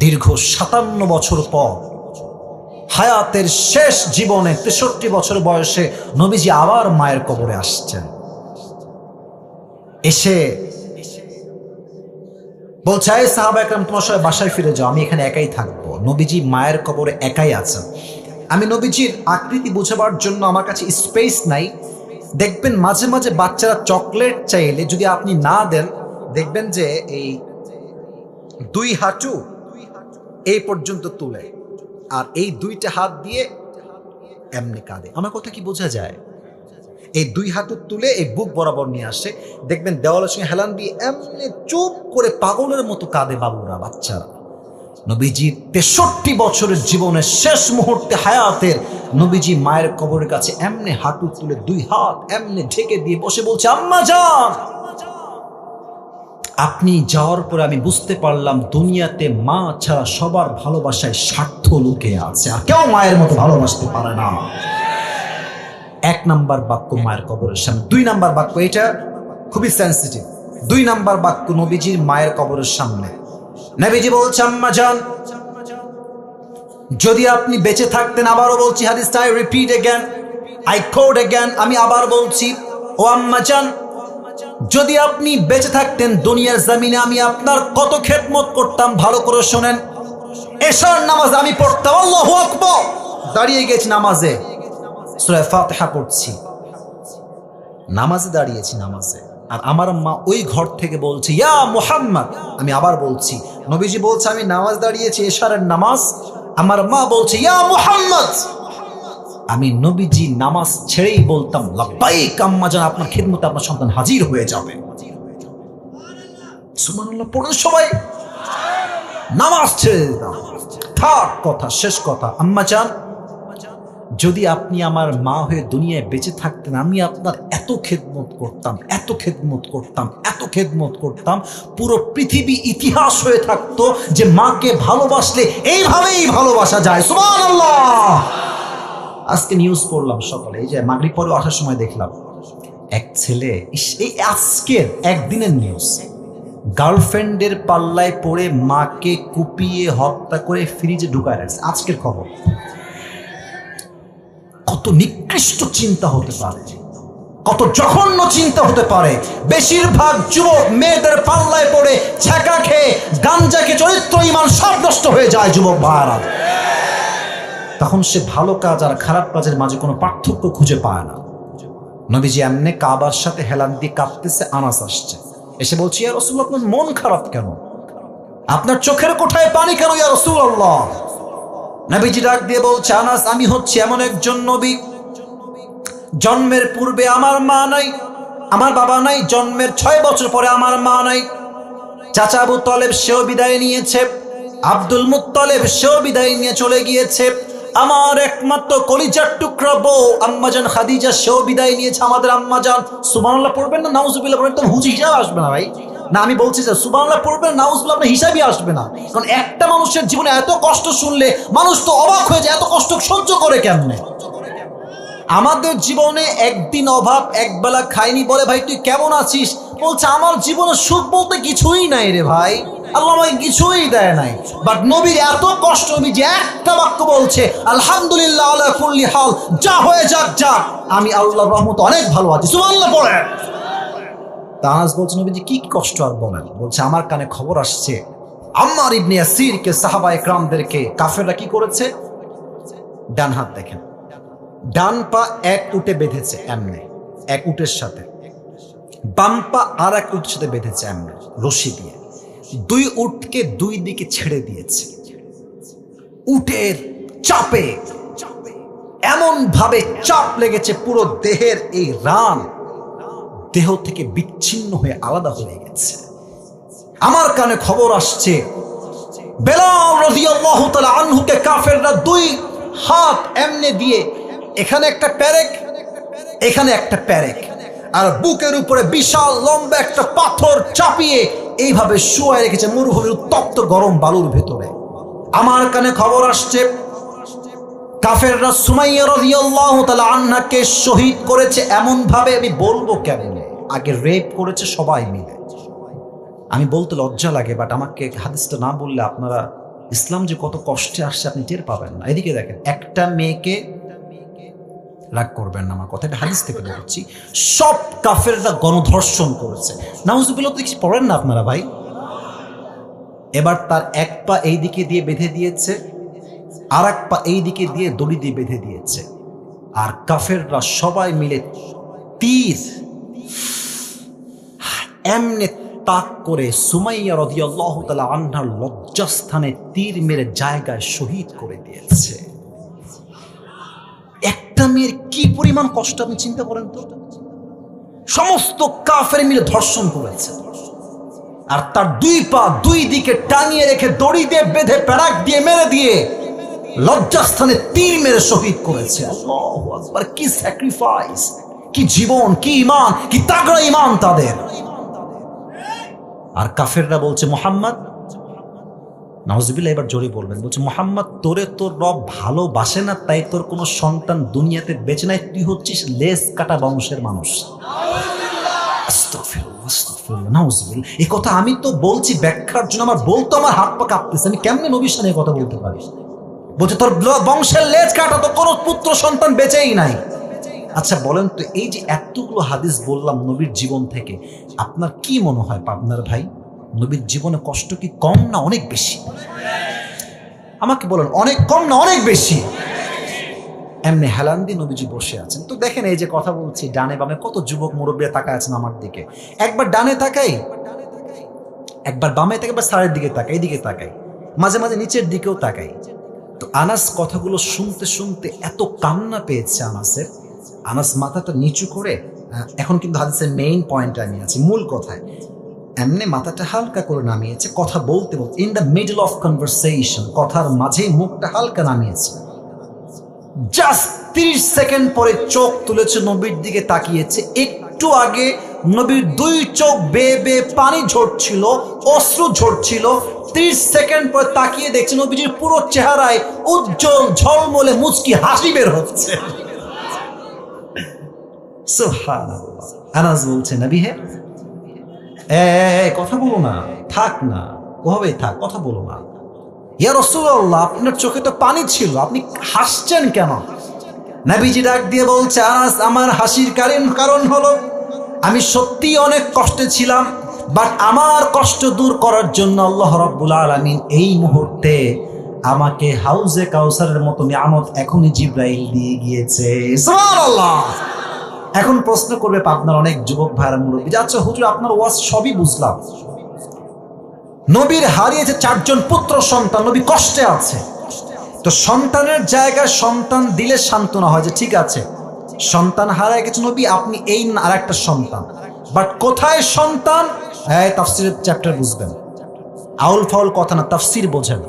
দীর্ঘ 57 বছর পর, হায়াতের শেষ জীবনে 63 বছর বয়সে নবীজি আবার মায়ের কবরে আসছেন। এসে বলছে, এই সাহাবা একরাম, তোমার সবাই বাসায় ফিরে যাও, আমি এখানে একাই থাকবো। নবীজি মায়ের কবরে একাই আছেন। আমি নবীজির আকৃতি বোঝাবার জন্য আমার কাছে স্পেস নাই। দেখবেন মাঝে মাঝে বাচ্চারা চকলেট চাইলে যদি আপনি না দেন, দেখবেন যে এই 2 হাঁটু এই পর্যন্ত তুলে, আর এই 2টা হাত দিয়ে এমনি কাঁদে। আমার কথা কি বোঝা যায়? এই 2 হাঁটু তুলে এই বুক বরাবর নিয়ে আসে, দেখবেন দেওয়ালের সঙ্গে হেলান দিয়ে এমনি চুপ করে পাগলের মতো কাঁদে বাবুরা, বাচ্চারা। নবীজির 63 বছরের জীবনের শেষ মুহূর্তে হায়াতের নবীজি মায়ের কবরের কাছে এমনি হাঁটু তুলে 2 হাত এমনি ঢেকে দিয়ে বসে বলছে, আম্মা জান আপনি যাওয়ার পরে আমি বুঝতে পারলাম দুনিয়াতে মা ছাড়া সবার ভালোবাসায় স্বার্থ লুকিয়ে আছে, আর কেউ মায়ের মতো ভালোবাসতে পারে না। 1 নাম্বার বাক্য মায়ের কবরের সামনে। 2 নাম্বার বাক্য, এটা খুবই সেন্সিটিভ। 2 নাম্বার বাক্য নবীজির মায়ের কবরের সামনে। নবীজি বলছে, আম্মা জান, যদি আপনি বেঁচে থাকতেন, আবারও বলছি হাদিসটা, I repeat again, I quote again, আমি আবার বলছি, ও আম্মা জান, যদি আপনি বেঁচে থাকতেন দুনিয়ার জমিনে আমি আপনার কত খেদমত করতাম। ভালো করে শোনেন, এশার নামাজ আমি পড়তাম, আল্লাহু আকবার, দাঁড়িয়ে গেছি নামাজে, সূরা ফাতিহা পড়ছি, নামাজে দাঁড়িয়েছি নামাজে, আর আমার মা ওই ঘর থেকে বলছে, ইয়া মুহাম্মদ, আমি আবার বলছি, নবীজি বলছে আমি নামাজ দাঁড়িয়েছি এশারের নামাজ, আমার মা বলছে ইয়া মুহাম্মদ, আমি নবীজি নামাজ ছেড়েই বলতাম, লাব্বাইক আম্মা জান, আপনার খিদমতে আপনার সন্তান হাজির হয়ে যাবে। সুবহানাল্লাহ পড়েন সবাই। নামাজ ছেড়ে দিতাম। থাক কথা, শেষ কথা, আম্মা জান, যদি আপনি আমার মা হয়ে দুনিয়ায় বেঁচে থাকতেন আমি আপনার এত খেদমত করতাম, এত খেদমত করতাম, এত খেদমত করতাম, পুরো পৃথিবী ইতিহাস হয়ে থাকতো যে মাকে ভালোবাসলে এইভাবেই ভালোবাসা যায়। সুবহানাল্লাহ। আজকে নিউজ পড়লাম সকালে, এই যে মাগরিব পরে আসার সময় দেখলাম এক ছেলে, এই আজকের একদিনের নিউজ, গার্লফ্রেন্ডের পাল্লায় পড়ে মাকে কুপিয়ে হত্যা করে ফ্রিজে ঢুকায় রাখছে। আজকের খবর। কত নিকৃষ্ট চিন্তা হতে পারে, কত জঘন্য চিন্তা হতে পারে। বেশিরভাগ যুবক মেয়েদের পাল্লায় পড়ে ছ্যাঁকা খেয়ে গাঞ্জাকে চরিত্র ইমান সব নষ্ট হয়ে যায় যুবক ভাইরা। তখন সে ভালো কাজ আর খারাপ কাজের মাঝে কোনো পার্থক্য খুঁজে পায় না। নবীজি এমনি কাবার সাথে হেলান দিয়ে কাঁপতেছে, আনাস আসছে, এসে বলছি, ইয়া রাসূলুল্লাহ, আপনার মন খারাপ কেন? আপনার চোখের কোঠায় পানি কেন ইয়া রাসূলুল্লাহ? নবীজি ডাক দিয়ে বলছে, আনাস, আমি হচ্ছে এমন একজন নবী, জন্মের পূর্বে আমার মা নাই, আমার বাবা নাই, জন্মের 6 বছর পরে আমার মা নাই, চাচা আবু তালেব সেও বিদায় নিয়েছে, আব্দুল মুত্তালিব সেও বিদায় নিয়ে চলে গিয়েছে, আমার একমাত্র কলিজার টুকরা বউ আম্মাজান খাদিজা সেও বিদায় নিয়েছে, আমাদের আম্মাজান। সুবহানাল্লাহ পড়বেন না নাউজুবিল্লাহ পড়বেন, তো হুজ হিসাব আসবে না ভাই। না, আমি বলছি যে সুবহানাল্লাহ পড়বেন, নাউজুবিল্লাহ আপনার হিসাবই আসবে না। কারণ একটা মানুষের জীবনে এত কষ্ট শুনলে মানুষ তো অবাক হয়ে যায়, এত কষ্ট সহ্য করে কেমনে? আমাদের জীবনে একদিন অভাব, একবেলা খাইনি, বলে ভাই তুই কেমন আছিস? বলছে আমার জীবনে সুখ বলতে কিছুই নাই রে ভাই, আল্লাহ আমাকে কিছুই দেয় নাই। বাট নবীর এত কষ্ট, নবী যে একটা বাক্য বলছে, আলহামদুলিল্লাহ আলা কুল্লি হাল, যা হয়ে যাক যাক, আমি আল্লাহর রহমতে অনেক ভালো আছি। সুবহানাল্লাহ পড়েন। আনাস বলছে, নবীজি কি কষ্ট আর বলেন? বলছে আমার কানে খবর আসছে আম্মার ইবনে ইয়াসিরকে, সাহাবায়ে কেরামদেরকে কাফেররা কি করেছে। ডান হাত দেখেন, ডান পা এক উটে বেঁধেছে এমনে, এক উটের সাথে, বাম পা আর এক উটের সাথে বেঁধেছে এমনে রশি দিয়ে, 2 উটকে 2 দিকে ছেড়ে দিয়েছে। উটের চাপে এমন ভাবে চাপ লেগেছে, পুরো দেহের এই রান দেহ থেকে বিচ্ছিন্ন হয়ে আলাদা হয়ে গেছে। আমার কানে খবর আসছে বেলাল রাদিয়াল্লাহু তাআলা আনহুকে কাফেররা 2 হাত এমনে দিয়ে, এখানে একটা প্যারেক, এখানে একটা প্যারেক, আর বুকের উপরে বিশাল লম্বা একটা পাথর চাপিয়ে এইভাবে শুয়ে রেখেছে মরুভূমির উত্তপ্ত গরম বালুর ভেতরে। আমার কানে খবর আসছে কাফেররা সুমাইয়া রাদিয়াল্লাহু তাআলা আনহাকে শহীদ করেছে এমন ভাবে, আমি বলবো কেমনে, আগে রেপ করেছে সবাই মিলে। আমি বলতে লজ্জা লাগে, বাট আমাকে হাদিসটা না বললে আপনারা ইসলাম যে কত কষ্টে আসছে আপনি টের পাবেন না। এদিকে দেখেন, একটা মেয়েকে, রাগ করবেন না আমার কথা, এটা হাদিস থেকে বলছি, সব কাফেররা গণধর্ষণ করেছে। নাউজুবিল্লাহ তো কিছু পড়েন না আপনারা ভাই। এবার তার এক পা এই দিকে দিয়ে বেঁধে দিয়েছে, আর এক পা এই দিকে দিয়ে দড়ি দিয়ে বেঁধে দিয়েছে, আর কাফেররা সবাই মিলে তীর এমনে তাক করে সুমাইয়া রাদিয়াল্লাহু তাআলা আনহার লজ্জাস্থানে তীর মেরে জায়গায় শহীদ করে দিয়েছে। একটা মেয়ের কি পরিমাণ কষ্ট আপনি চিন্তা করেন তো। সমস্ত কাফের মিলে ধর্ষণ করেছে, আর তার 2 পা 2 দিকে টাঙিয়ে রেখে দড়ি দিয়ে বেঁধে প্যারাক দিয়ে মেরে দিয়ে লজ্জাস্থানে তীর মেরে শহীদ করেছে। আল্লাহু আকবার, কি স্যাক্রিফাইস, কি জীবন, কি ঈমান, কি তাগড়া ঈমান তাদের। আর কাফেররা বলছে মুহাম্মদ, নাউজুবিল্লাহ, এবার জোরে বলবেন, বলছে মুহাম্মদ তোরে তোর রব ভালোবাসে না, তাই তোর কোনো সন্তান দুনিয়াতে বেঁচে নাই, তুই হচ্ছিস লেজ কাটা বংশের মানুষ। আস্তাগফিরুল্লাহ, আস্তাগফিরুল্লাহ, নাউজুবিল্লাহ। এই কথা আমি তো বলছি ব্যাখ্যার জন্য, আমার বলতো আমার হাত পা কাঁপতেছে, আমি কেমনে নবীর সামনে কথা বলতে পারি? বলছে তোর বংশের লেজ কাটা, তো কোনো পুত্র সন্তান বেঁচেই নাই। আচ্ছা বলেন তো, এই যে এতগুলো হাদিস বললাম নবীর জীবন থেকে, আপনার কি মনে হয় পাবনার ভাই, নবীর জীবনে কষ্ট কি কম না অনেক বেশি? আমাকে বলেন, অনেক কম না অনেক বেশি? এমনি হেলান দিয়ে নবীজি বসে আছেন। তো দেখেন, এই যে কথা বলছি, ডানে বামে কত যুবক মুরব্বী তাকায় আছেন আমার দিকে। একবার ডানে তাকাই, একবার বামে তাকাই, একবার সারের দিকে তাকাই, এইদিকে তাকাই, মাঝে মাঝে নিচের দিকেও তাকাই। তো আনাস কথাগুলো শুনতে শুনতে এত কান্না পেয়েছে আনাসের, আনাস মাথাটা নিচু করে, এখন কিন্তু হাদিসের মেইন পয়েন্টে আমি আছি, মূল কথায়, এমনি মাথাটা হালকা করে নামিয়েছে, কথা বলতে বলতে in the middle of conversation, কথার মাঝে মুখটা হালকা নামিয়েছে। জাস্ট 30 সেকেন্ড পরে চোখ তুলেছে, নবীর দিকে তাকিয়েছে। একটু আগে নবীর 2 চোখ বেয়ে বেয়ে পানি ঝরছিল, অশ্রু ঝরছিল। 30 সেকেন্ড পরে তাকিয়ে দেখছে নবীজির পুরো চেহারায় উজ্জ্বল ঝলমলে মুচকি হাসি বের হচ্ছে। সুবহানাল্লাহ। আনাস বলছে, নবী হে, কথা বলো না, থাক না, ওভাবেই থাক, কথা বলো না। ইয়া রাসূলুল্লাহ, আপনার চোখে তো পানি ছিল, আপনি হাসছেন কেন? নবীজি ডাক দিয়ে বলছে, আনাস, আমার হাসির কারণ হলো আমি সত্যি অনেক কষ্টে ছিলাম, বাট আমার কষ্ট দূর করার জন্য আল্লাহ রাব্বুল আলামিন এই মুহূর্তে আমাকে হাউজে কাউসারের মতো নিয়ামত এখনই জিবরাইল দিয়ে গিয়েছে। সুবহানাল্লাহ। এখন প্রশ্ন করবে আপনার অনেক যুবক ভাইরা মুরব্বী, আচ্ছা হুজুর, আপনার ওয়াজ সবই বুঝলাম, নবীর হারিয়েছে 4 জন পুত্র সন্তান, নবী কষ্টে আছে, তো সন্তানের জায়গায় সন্তান দিলে সান্ত্বনা হয়, যে ঠিক আছে সন্তান হারায় গেছে নবী, আপনি এই আর একটা সন্তান, বাট কোথায় সন্তান? হ্যাঁ, তাফসীরের চ্যাপ্টার বুঝবেন, আউল ফাউল কথা না, তাফসীর বোঝেন।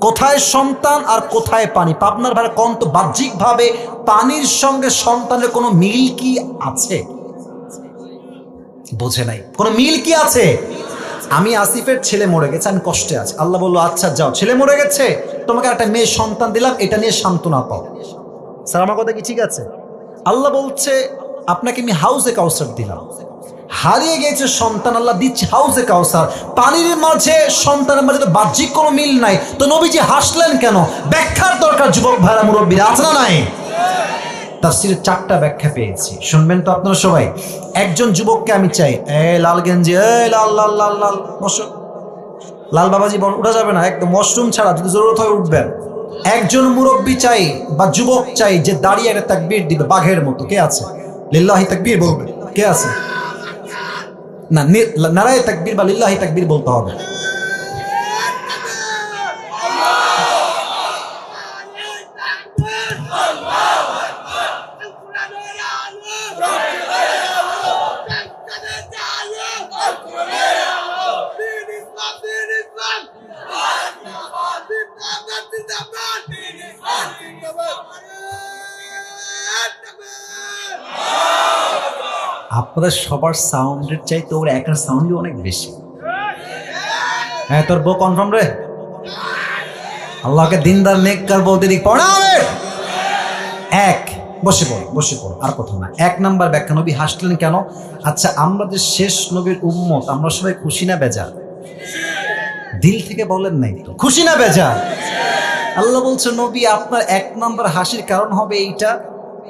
কোথায় সন্তান আর কোথায় পানি? পাবনার ভাই কোন তো বাহ্যিক ভাবে পানির সঙ্গে সন্তানের কোনো মিল কি আছে? বোঝে নাই, কোনো মিল কি আছে? আমি আসিফের ছেলে মরে গেছে, আমি কষ্টে আছি, আল্লাহ বললো আচ্ছা যাও, ছেলে মরে গেছে, তোমাকে একটা মেয়ে সন্তান দিলাম, এটা নিয়ে সান্ত্বনা পাও। স্যার আমার কথা কি ঠিক আছে? আল্লাহ বলছে আপনাকে আমি হাউজে কাউসার দিলাম, হারিয়ে গেছে সন্তান, আল্লাহ দিচ্ছে হাউজে কাউসার, পানির মাঝে সন্তানের মাঝে তো বাহ্যিক কোনো মিল নাই, তো নবীজি হাসলেন কেন? ব্যাখ্যার দরকার যুবক ভাইরা মুরব্বীরা, আছে না নাই? তাফসীরের 4টা ব্যাখ্যা পেয়েছি, শুনবেন তো আপনারা সবাই। একজন যুবককে আমি চাই, লাল গেঞ্জি, লাল লাল লাল লাল, বসো, লাল বাবাজি উঠা যাবে না, একদম ওয়াশরুম ছাড়া, যদি জরুরত হয় উঠবেন। একজন মুরব্বী চাই বা যুবক চাই যে দাঁড়িয়ে একটা তাকবীর দিবে বাঘের মতো। কে আছে? লিল্লাহি তাকবীর বলবে। কে আছে? না, নারায়ে তাকবীর বা লিল্লাহি তাকবীর বলতে হবে। আপনাদের সবার সাউন্ডের চাইতে ওর একার সাউন্ডই অনেক বেশি। হ্যাঁ, তোর বউ কনফার্ম রে? আল্লাহকে দিনদার নেককার বলতে দিক পড়া হবে। এক, বসে পড়ো, আর কথা না। 1 নাম্বার ব্যাখ্যা, নবী হাসলেন কেন? আচ্ছা, আমরা যে শেষ নবীর উম্মত, আমরা সবাই খুশি না বেজার? দিল থেকে বলেন নাই তো, খুশি না বেজার? আল্লাহ বলছে নবী আপনার 1 নাম্বার হাসির কারণ হবে এইটা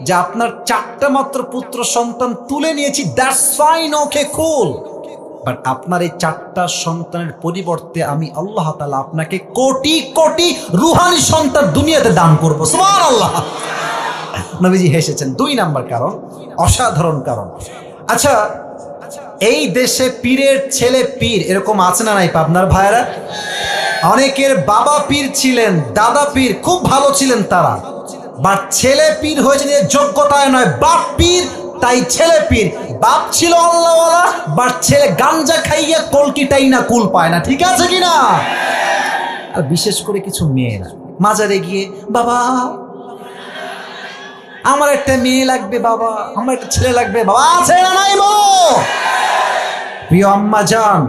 যে আপনার 4টা মাত্র পুত্র সন্তান তুলে নিয়েছি, that's fine, okay cool, but আপনার এই 4টা সন্তানের পরিবর্তে আমি আল্লাহ তাআলা আপনাকে কোটি কোটি রুহানি সন্তান দুনিয়াতে দান করব। সুবহানাল্লাহ। নবীজি হেসেছেন। 2 নাম্বার কারণ, অসাধারণ কারণ। আচ্ছা, এই দেশে পীরের ছেলে পীর এরকম আছে না নাই পাবনার ভাইরা? অনেকের বাবা পীর ছিলেন, দাদা পীর, খুব ভালো ছিলেন তারা, বাট ছেলে পীর হয়েছে নিজের যোগ্যতায় নয়, বাপ পীর, তাই ছেলে পীর। বাপ ছিল আল্লাহওয়ালা, বাট ছেলে গাঞ্জা খাইয়া কলকিটাই না কুল পায় না। ঠিক আছে কিনা? আর বিশেষ করে কিছু মেয়েরা মাজারে গিয়ে, বাবা আমার একটা মেয়ে লাগবে, বাবা আমার একটা ছেলে লাগবে, বাবা আছে না নাই? প্রিয় আম্মা জান,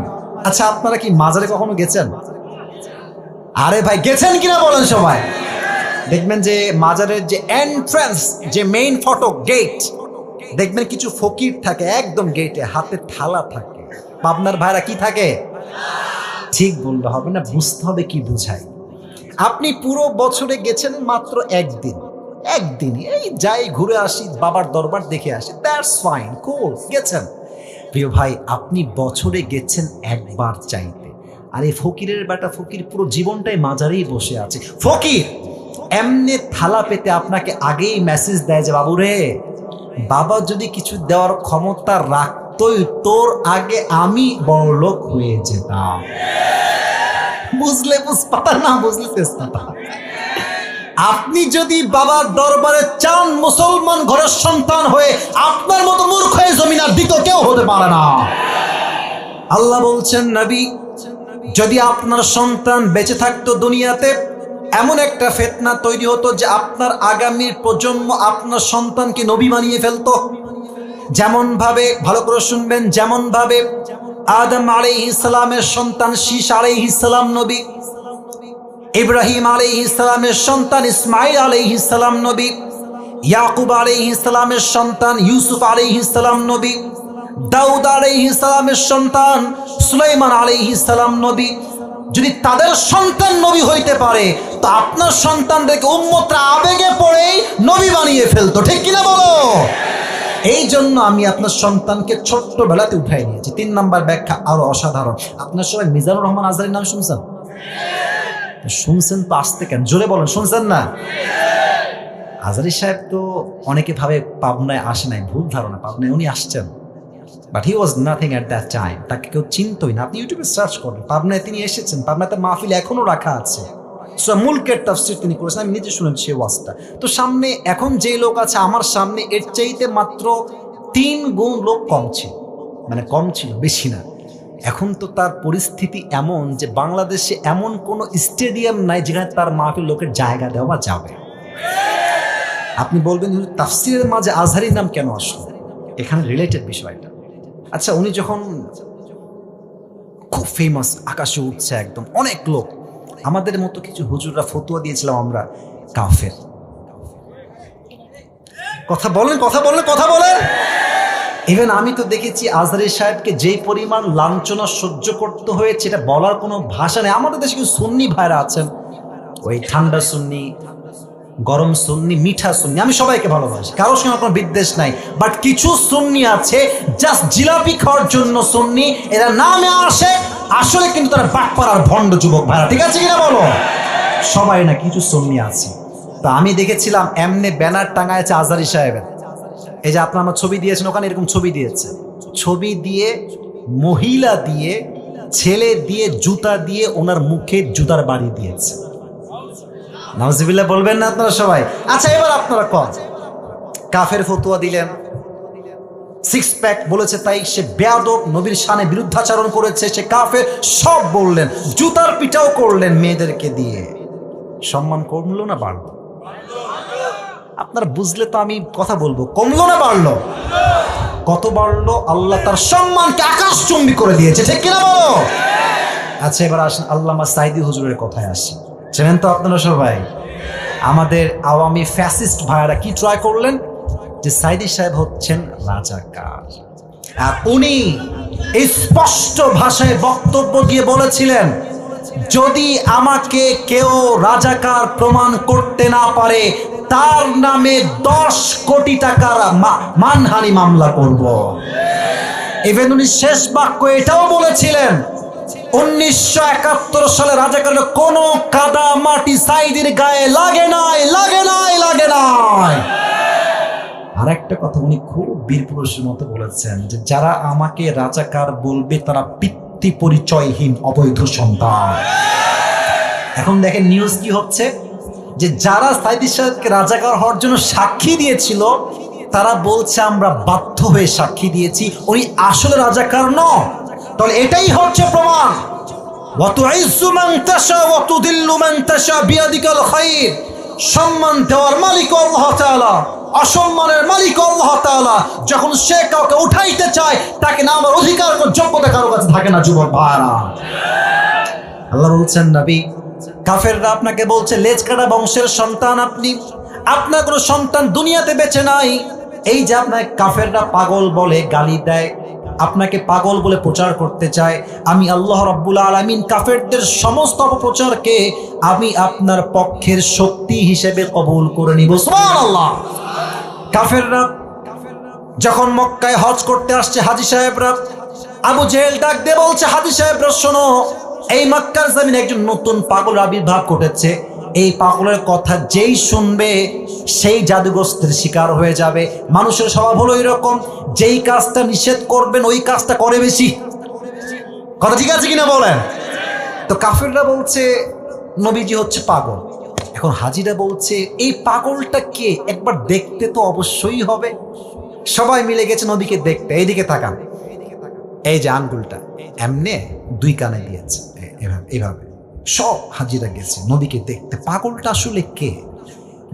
আচ্ছা, আপনারা কি মাজারে কখনো গেছেন? আরে ভাই, গেছেন কিনা বলেন সবাই। দেখবেন যে মাজারের যে এন্ট্রান্স, যে মেইন ফটক গেট, দেখবেন কিছু ফকির থাকে একদম গেটে, হাতে থালা থাকে। পাবনার ভাইরা কি থাকে? ঠিক বললে হবে না, বুঝতে হবে কি বুঝাই। আপনি পুরো বছরে গেছেন মাত্র একদিনই, এই যাই ঘুরে আসি, বাবার দরবার দেখে আসি, দ্যাটস ফাইন, কুল, গেছেন। প্রিয় ভাই, আপনি বছরে গেছেন একবার চাইতে, আর এই ফকিরের বেটা ফকির পুরো জীবনটাই মাজারেই বসে আছে। ফকির এমনি থালা পেতে আপনাকে আগেই মেসেজ দেয় যে বাবু রে, বাবা যদি কিছু দেওয়ার ক্ষমতা রাখতোই, তোর আগে আমি বড়লোক হয়ে যেতাম। বুঝলে বুঝপাতা, না বুঝলে তেজপাতা। আপনি যদি বাবার দরবারে চান মুসলমান ঘরের সন্তান হয়ে, আপনার মতো মূর্খ হয়ে জমিন আর দ্বিতীয় কেউ হতে পারে না। আল্লাহ বলছেন, নবী, যদি আপনার সন্তান বেঁচে থাকতো দুনিয়াতে, এমন একটা ফিতনা তৈরি হতো যে আপনার আগামীর প্রজন্ম আপনার সন্তানকে নবী বানিয়ে ফেলতো। যেমন ভাবে, ভালো করে শুনবেন, যেমন ভাবে আদম আলাইহিস সালামের সন্তান শীশ আলাইহিস সালাম নবী, ইব্রাহিম আলাইহিস সালামের সন্তান ইসমাইল আলাইহিস সালাম নবী, ইয়াকুব আলাইহিস সালামের সন্তান ইউসুফ আলাইহিস সালাম নবী, দাউদ আলাইহিস সালামের সন্তান সুলাইমান আলাইহিস সালাম নবী। যদি তাদের সন্তান নবী হইতে পারে, তো আপনার সন্তানদেরকে উম্মতরা আবেগে পড়েই নবী বানিয়ে ফেলতো, ঠিক কিনা বলো? এই জন্য আমি আপনার সন্তানকে ছোট্টবেলাতে উঠাই নিয়েছি। 3 নাম্বার ব্যাখ্যা আরো অসাধারণ। আপনার সবাই মিজানুর রহমান আজহারীর নাম শুনছেন? শুনছেন তো, আসতে কেন, জোরে বলেন, শুনছেন না? আজহারী সাহেব তো অনেকে ভাবে পাবনায় আসে নাই, ভুল ধারণা, পাবনায় উনি আসছেন, but he was nothing at that time. তাকে কেউ চিনতই না। আপনি ইউটিউবে সার্চ করবেন, পাবনায় তিনি এসেছেন, পাবনাতে মাহফিল এখনো রাখা আছে। সূরা মুলকের তাফসীর তিনি করেছেন, আমি নিজে শুনেছি সেই ওয়াজটা। তো সামনে এখন যে লোক আছে আমার সামনে, এর চাইতে মাত্র 3 গুণ লোক কম ছিল, মানে কম ছিল, বেশি না। এখন তো তার পরিস্থিতি এমন যে বাংলাদেশে এমন কোনো স্টেডিয়াম নাই যেখানে তার মাহফিল লোকের জায়গা দেওয়া যাবে। আপনি বলবেন তাফসীরের মাঝে আজহারীর নাম কেন আসলো? এখানে রিলেটেড বিষয়টা। আচ্ছা, উনি যখন খুব ফেমাস, আকাশে উঠছে একদম, অনেক লোক, আমাদের মতো কিছু হুজুররা ফতোয়া দিয়েছিলাম আমরা কাফের। কথা বলেন, কথা বলেন, কথা বলেন। ইভেন আমি তো দেখেছি আজহারী সাহেবকে যেই পরিমাণ লাঞ্ছনা সহ্য করতে হয়েছে, এটা বলার কোনো ভাষা নেই। আমাদের দেশে কিছু সুন্নি ভাইরা আছেন, ওই ঠান্ডা সুন্নি, গরম সুন্নি, মিঠা সুন্নি, আমি সবাইকে ভালোবাসি, কারোর সঙ্গে কোনো বিদ্বেষ নাই, বাট কিছু সুন্নি আছে জাস্ট জিলাপি খাওয়ার জন্য সুন্নি, এরা নামে আসে, আসলে কিন্তু তারা বাটপাড়ার ভণ্ড যুবক ভাইরা, ঠিক আছে কিনা বলো? সবাই না, কিছু সুন্নি আছে। তা আমি দেখেছিলাম এমনি ব্যানার টাঙায়ছে আজহারী সাহেবের, এই যে আপনার আমার ছবি দিয়েছেন, ওখানে এরকম ছবি দিয়েছে, ছবি দিয়ে, মহিলা দিয়ে, ছেলে দিয়ে, জুতা দিয়ে ওনার মুখে জুতার বাড়ি দিয়েছে। নাউজুবিল্লাহ বলবেন না আপনারা সবাই? আচ্ছা, এবার আপনারা কন, কাফের ফতোয়া দিলেন, 6 প্যাক বলেছে তাই সে বেয়াদব, নবীর শানে বিরুদ্ধাচরণ করেছে, সে কাফের, সব বললেন, জুতার পিটাও করলেন মেয়েদেরকে দিয়ে। সম্মান কমলো না বাড়লো? আপনারা বুঝলে তো আমি কথা বলবো, কমলো না বাড়লো? কত বাড়লো? আল্লাহ তার সম্মানকে আকাশচুম্বী করে দিয়েছে, ঠিক কিনা বলো? আচ্ছা, এবার আসেন আল্লামা সাঈদী হুজুরের কথায় আসি। চেনেন তো আপনারা সবাই? আমাদের আওয়ামী ফ্যাসিস্ট ভাইরা কি ট্রাই করলেন, যে সাঈদী সাহেব হচ্ছেন রাজাকার, আর উনি স্পষ্ট ভাষায় বক্তব্য দিয়ে বলেছিলেন, যদি আমাকে কেউ রাজাকার প্রমাণ করতে না পারে, তার নামে 10 কোটি টাকার মানহানি মামলা করব। ইভেন উনি শেষ বাক্য এটাও বলেছিলেন, 1971 সালে রাজাকারের কোনো কাদা মাটি সাঈদীর গায়ে লাগে নাই, লাগে নাই, লাগে নাই। আর একটা কথা উনি খুব বীর পুরুষের মতো বলেছেন, যে যারা আমাকে রাজাকার বলবে তারা পিতৃ পরিচয়হীন অবৈধ সন্তান। এখন দেখেন নিউজ কি হচ্ছে, যে যারা সাঈদী সাহেবকে রাজাকার হওয়ার জন্য সাক্ষী দিয়েছিল, তারা বলছে আমরা বাধ্য হয়ে সাক্ষী দিয়েছি, উনি আসলে রাজাকার নন। তাহলে এটাই হচ্ছে প্রমাণ, ওয়াতুইজ্জু মান তাশা ওয়া তুদিল্লু মান তাশা বিয়াদিকাল খায়র, সম্মান দেওয়ার মালিক আল্লাহ তাআলা, অসম্মানের মালিক আল্লাহ তাআলা। যখন সে কাউকে উঠাইতে চায় তাকে নামার অধিকার ও যোগ্যতা কারো কাছে থাকে না। যুবক ভাইরা, আল্লাহ বলছেন নবী, কাফেররা আপনাকে বলছে লেজ কাটা বংশের সন্তান আপনি, আপনার কোনো সন্তান দুনিয়াতে বেঁচে নাই। এই যে আপনাকে কাফেররা পাগল বলে, গালি দেয়, আপনাকে পাগল বলে প্রচার করতে চায়, আমি আল্লাহ রাব্বুল আলামিন কাফেরদের সমস্ত অপপ্রচারকে আমি আপনার পক্ষের শক্তি হিসেবে কবুল করে নিব। সুবহানাল্লাহ। কাফেররা যখন মক্কায় হজ করতে আসছে, হাজী সাহেবরা, আবু জেহেল ডাক দিয়ে বলছে, হাজী সাহেবরা শোনো, এই মক্কার জমিনে একজন নতুন পাগল আবির্ভাব ঘটেছে। এই পাগলের কথা যেই শুনবে সেই জাদুগ্রস্তের শিকার হয়ে যাবে। মানুষের স্বভাব হলো এরকম, যেই কাজটা নিষেধ করবেন ওই কাজটা করে বেশি। কথা ঠিক আছে কিনা বলেন? তো কাফেররা বলছে নবীজি হচ্ছে পাগল। এখন হাজিরা বলছে এই পাগলটা কে, একবার দেখতে তো অবশ্যই হবে। সবাই মিলে গেছে নবীকে দেখতে। এইদিকে তাকান, এই যে আঙ্গুলটা এমনে দুই কানে দিয়েছে এইভাবে, সব হাজিরা গেছে নবীকে দেখতে। পাগলটা আসলে কে?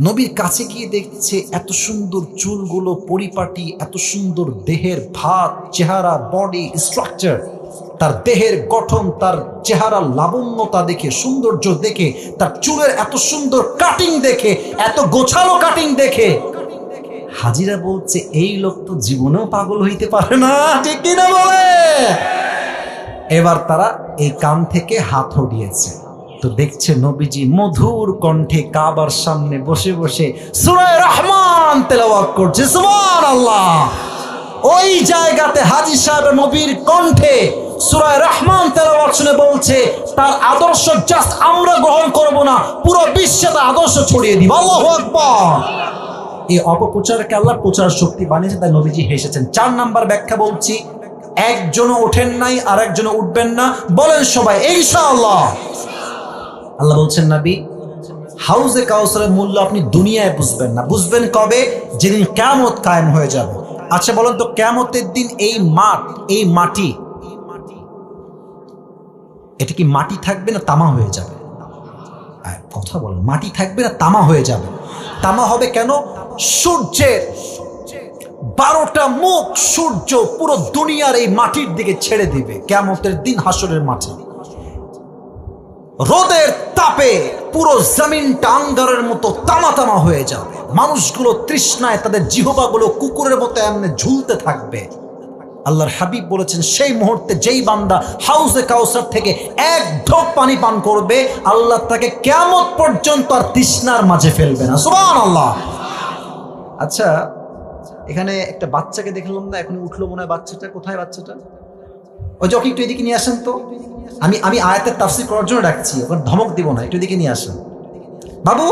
নবীর কাছে গিয়ে দেখছে এত সুন্দর চুলগুলো পরিপাটি, এত সুন্দর দেহের ভাত, চেহারা, বডি স্ট্রাকচার, তার দেহের গঠন, তার চেহারা লাবণ্যতা দেখে, সৌন্দর্য দেখে, তার চুলের এত সুন্দর কাটিং দেখে, এত গোছালো কাটিং দেখে হাজিরা বলছে এই লোক তো জীবনেও পাগল হইতে পারে না। ঠিক কিনা বলে? এবার তারা এই কান থেকে হাত হটিয়েছে, তো দেখছে নবীজি মধুর কণ্ঠে কাবার সামনে বসে বসে সূরা রহমান তেলাওয়াত করছে। সুবহানাল্লাহ। ওই জায়গাতে হাজী সাহেব নবীর কণ্ঠে সূরা রহমান তেলাওয়াত শুনে বলছে তার আদর্শ জাস্ট আমরা গ্রহণ করব না, পুরো বিশ্বে তার আদর্শ ছড়িয়ে দিব। আল্লাহু আকবার। এই অপপ্রচারকে আল্লাহ প্রচার শক্তি বানিয়েছে, তাই নবীজি হেসেছেন। 4 নাম্বার ব্যাখ্যা বলছি, একজনও ওঠেন নাই আর একজনও উঠবেন না, বলেন সবাই ইনশাআল্লাহ। আল্লাহ বলছেন নবী, হাউজে কাউসারের মূল্য আপনি দুনিয়ায় বুঝবেন না, বুঝবেন কবে? যেদিন কিয়ামত কায়েম হয়ে যাবে। আচ্ছা বলেন তো, কিয়ামতের দিন এই মাঠ, এই মাটি, এটা কি মাটি থাকবে না তামা হয়ে যাবে? কথা বলেন, মাটি থাকবে না তামা হয়ে যাবে? তামা হবে কেন? সূর্যের 12টা মুখ সূর্য পুরো দুনিয়ার এই মাটির দিকে ছেড়ে দিবে কিয়ামতের দিন হাসরের মাঠে। রোদের তাপে পুরো জমিনটা আঙ্গারের মতো তামা তামা হয়ে যাবে। মানুষগুলো তৃষ্ণায় তাদের জিহ্বাগুলো কুকুরের মতো এমনি ঝুলতে থাকবে। আল্লাহর হাবিব বলেছেন সেই মুহূর্তে যেই বান্দা হাউজে কাউসার থেকে এক ঢোক পানি পান করবে, আল্লাহ তাকে কিয়ামত পর্যন্ত আর তৃষ্ণার মাঝে ফেলবে না। সুবহানাল্লাহ। আচ্ছা, এখানে একটা বাচ্চাকে দেখলাম না, এখন উঠলো মনে হয় বাচ্চাটা। কোথায় বাচ্চাটা? ওই যে ওকে একটু এদিকে নিয়ে আসেন তো। আমি আয়াতের তাফসীর করার জন্য ডাকছি, ওখানে ধমক দিব না, একটু এদিকে নিয়ে আসেন। বাবু,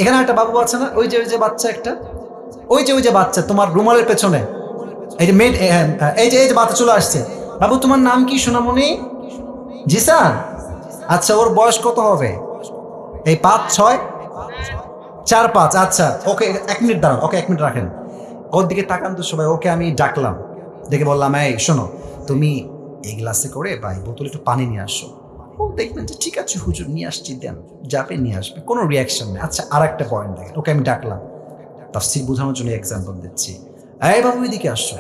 এখানে একটা বাবু আছে না? ওই যে বাচ্চা একটা, ওই যে বাচ্চা তোমার রুমালের পেছনে, এই যে মেড, এই যে বাচ্চা চলে আসছে। বাবু তোমার নাম কি সোনামণি? জি স্যার। আচ্ছা, ওর বয়স কত হবে? এই 5, 6, 4, 5। আচ্ছা, ওকে 1 মিনিট দাঁড়ান, ওকে 1 মিনিট রাখেন। ওর দিকে তাকান তো সবাই। ওকে আমি ডাকলাম, দেখে বললাম এই শোনো, তুমি এই গ্লাসে করে বা এই বোতলে একটু পানি নিয়ে আসো। ও দেখবেন যে ঠিক আছে হুজুর নিয়ে আসছি, দেন, যাবে নিয়ে আসবে, কোনো রিয়াকশন নেই। আচ্ছা, আর একটা পয়েন্ট দেখেন, ওকে আমি ডাকলাম, তাফসীর বোঝানোর জন্য এক্সাম্পল দিচ্ছি। এই বাবু এদিকে আসো।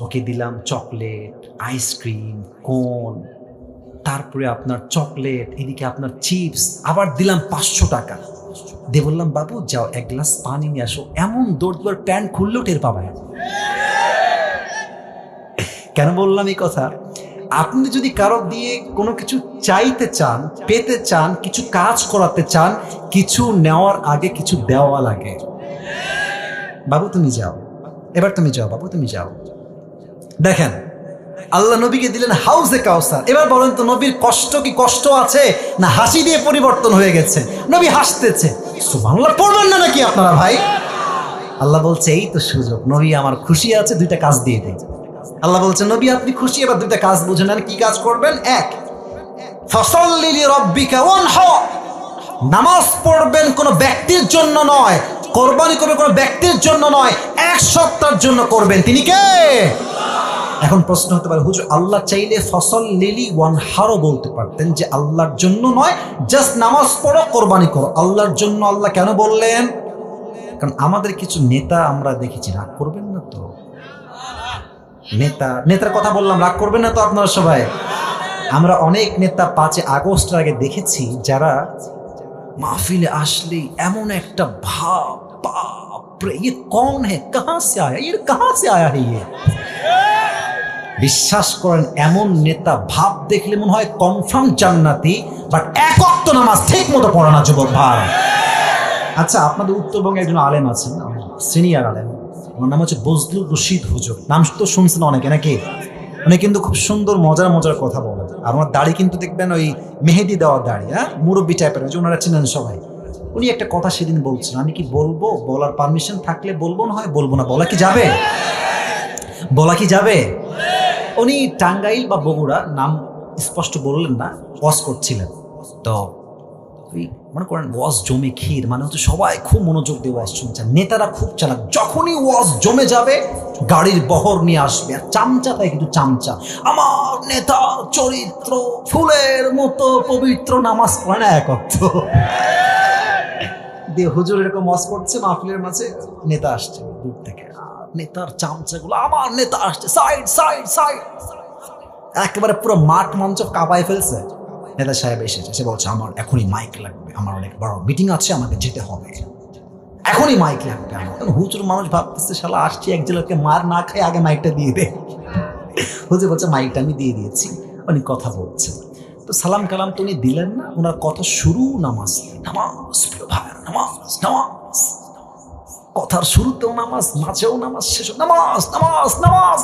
ওকে দিলাম চকলেট, আইসক্রিম, কোন, তারপরে আপনার চকলেট, এদিকে আপনার চিপস, আবার দিলাম 500 টাকা দিয়ে বললাম বাবু যাও 1 গ্লাস পানি নিয়ে আসো। এমন দৌড় দেওয়ার প্যান্ট খুললেও টের পাবে। কেন বললাম এই কথা? আপনি যদি কারো দিয়ে কোনো কিছু চাইতে চান, পেতে চান, কিছু কাজ করাতে চান, কিছু নেওয়ার আগে কিছু দেওয়া লাগে। বাবু তুমি যাও, এবার তুমি যাও, বাবু তুমি যাও। দেখেন আল্লাহ নবীকে দিলেন হাউজে কাউসার। এবার বলেন তো নবীর কষ্ট কি কষ্ট আছে না হাসি দিয়ে পরিবর্তন হয়ে গেছে? নবী হাসতেছে। সুবহানাল্লাহ পড়বেন না নাকি আপনারা ভাই? আল্লাহ বলছে এই তো সুযোগ, নবী আমার খুশি আছে, 2টা কাজ দিয়ে দিই। আল্লাহ বলছে নবী আপনি খুশি, এবার 2টা কাজ বুঝে নেন। কি কাজ করবেন? 1, ফাসাল্লি লিরাব্বিকা ওয়ানহার, নামাজ পড়বেন কোনো ব্যক্তির জন্য নয়, কোরবানি করবেন কোনো ব্যক্তির জন্য নয়, এক সত্তার জন্য করবেন। তিনি কে? এখন প্রশ্ন হতে পারে, হুজুর আল্লাহ চাইলে ফসল লিলি ওয়ানহারও বলতে পারতেন, যে আল্লাহর জন্য নয়, জাস্ট নামাজ পড়ো, কোরবানি করো। আল্লাহর জন্য আল্লাহ কেন বললেন? কারণ আমাদের কিছু নেতা আমরা দেখেছি, রাগ করবেন না তো? নেতার কথা বললাম, রাগ করবেন না তো আপনারা সবাই? আমরা অনেক নেতা 5 আগস্টের আগে দেখেছি যারা মাহফিলে আসলেই এমন একটা ভাব, বাপরে ये कौन है, कहां से आया, ये कहां से आया है ये। বিশ্বাস করেন, এমন নেতা ভাব দেখলে মনে হয় কনফার্ম জান্নাতি, বাট এক ওয়াক্ত নামাজ ঠিক মতো পড়ে না যুবক ভাই। আচ্ছা, আপনাদের উত্তরবঙ্গে একজন আলেম আছেন, সিনিয়র আলেম, ওনার নাম হচ্ছে বজলুর রশিদ হুজুর। নাম তো শুনছেন অনেকে নাকি? উনি কিন্তু খুব সুন্দর মজার মজার কথা বলেন। আর ওনার দাড়ি কিন্তু দেখবেন ওই মেহেদি দেওয়া দাড়ি, হ্যাঁ, মুরব্বী টাইপের, যে ওনারা চিনেন সবাই। উনি একটা কথা সেদিন বলছেন, আমি কি বলবো? বলার পারমিশন থাকলে বলবো, না হয় বলবো না। বলা কি যাবে? বলা কি যাবে? উনি টাঙ্গাইল বা বগুড়া, নাম স্পষ্ট বললেন না, ওয়াজ করছিলেন। তো মনে করেন ওয়াজ জমে ক্ষীর, মানে হচ্ছে সবাই খুব মনোযোগ দিয়ে ওয়াজ শুনছেন। নেতারা খুব চালাক, যখনই ওয়াজ জমে যাবে গাড়ির বহর নিয়ে আসবে, আর চামচা তাই কিন্তু চামচা, আমার নেতা চরিত্র ফুলের মতো পবিত্র, নামাজ পড়ে না এক অর্থ দিয়ে। হুজুর এরকম ওয়াজ করছে মাহফিলের মাঝে, নেতা আসছে দূর থেকে, নেতার চামচাগুলো, আমার নেতা আসছে, সাইড সাইড সাইড, একেবারে পুরো মাঠ মঞ্চ কাঁপায় ফেলছে। নেতা সাহেব এসেছে, সে বলছে আমার এখনই মাইক লাগবে, আমার অনেক বড় মিটিং আছে, আমাকে যেতে হবে, এখনই মাইক লাগবে আমার। হুজুর মানুষ ভাবতেছে শালা আসছি এক জেলাকে মার না খাই, আগে মাইকটা দিয়ে দে। হুজুর বলছে মাইকটা আমি দিয়ে দিয়েছি, উনি কথা বলছেন। তো সালাম কালাম তো উনি দিলেন না, ওনার কথা শুরু নামাজ, নামাজ প্রিয় ভাই, নামাজ নামাজ, কথার শুরুতেও নামাজ, মাঝেও নামাজ, শেষও নামাজ নামাজ নামাজ।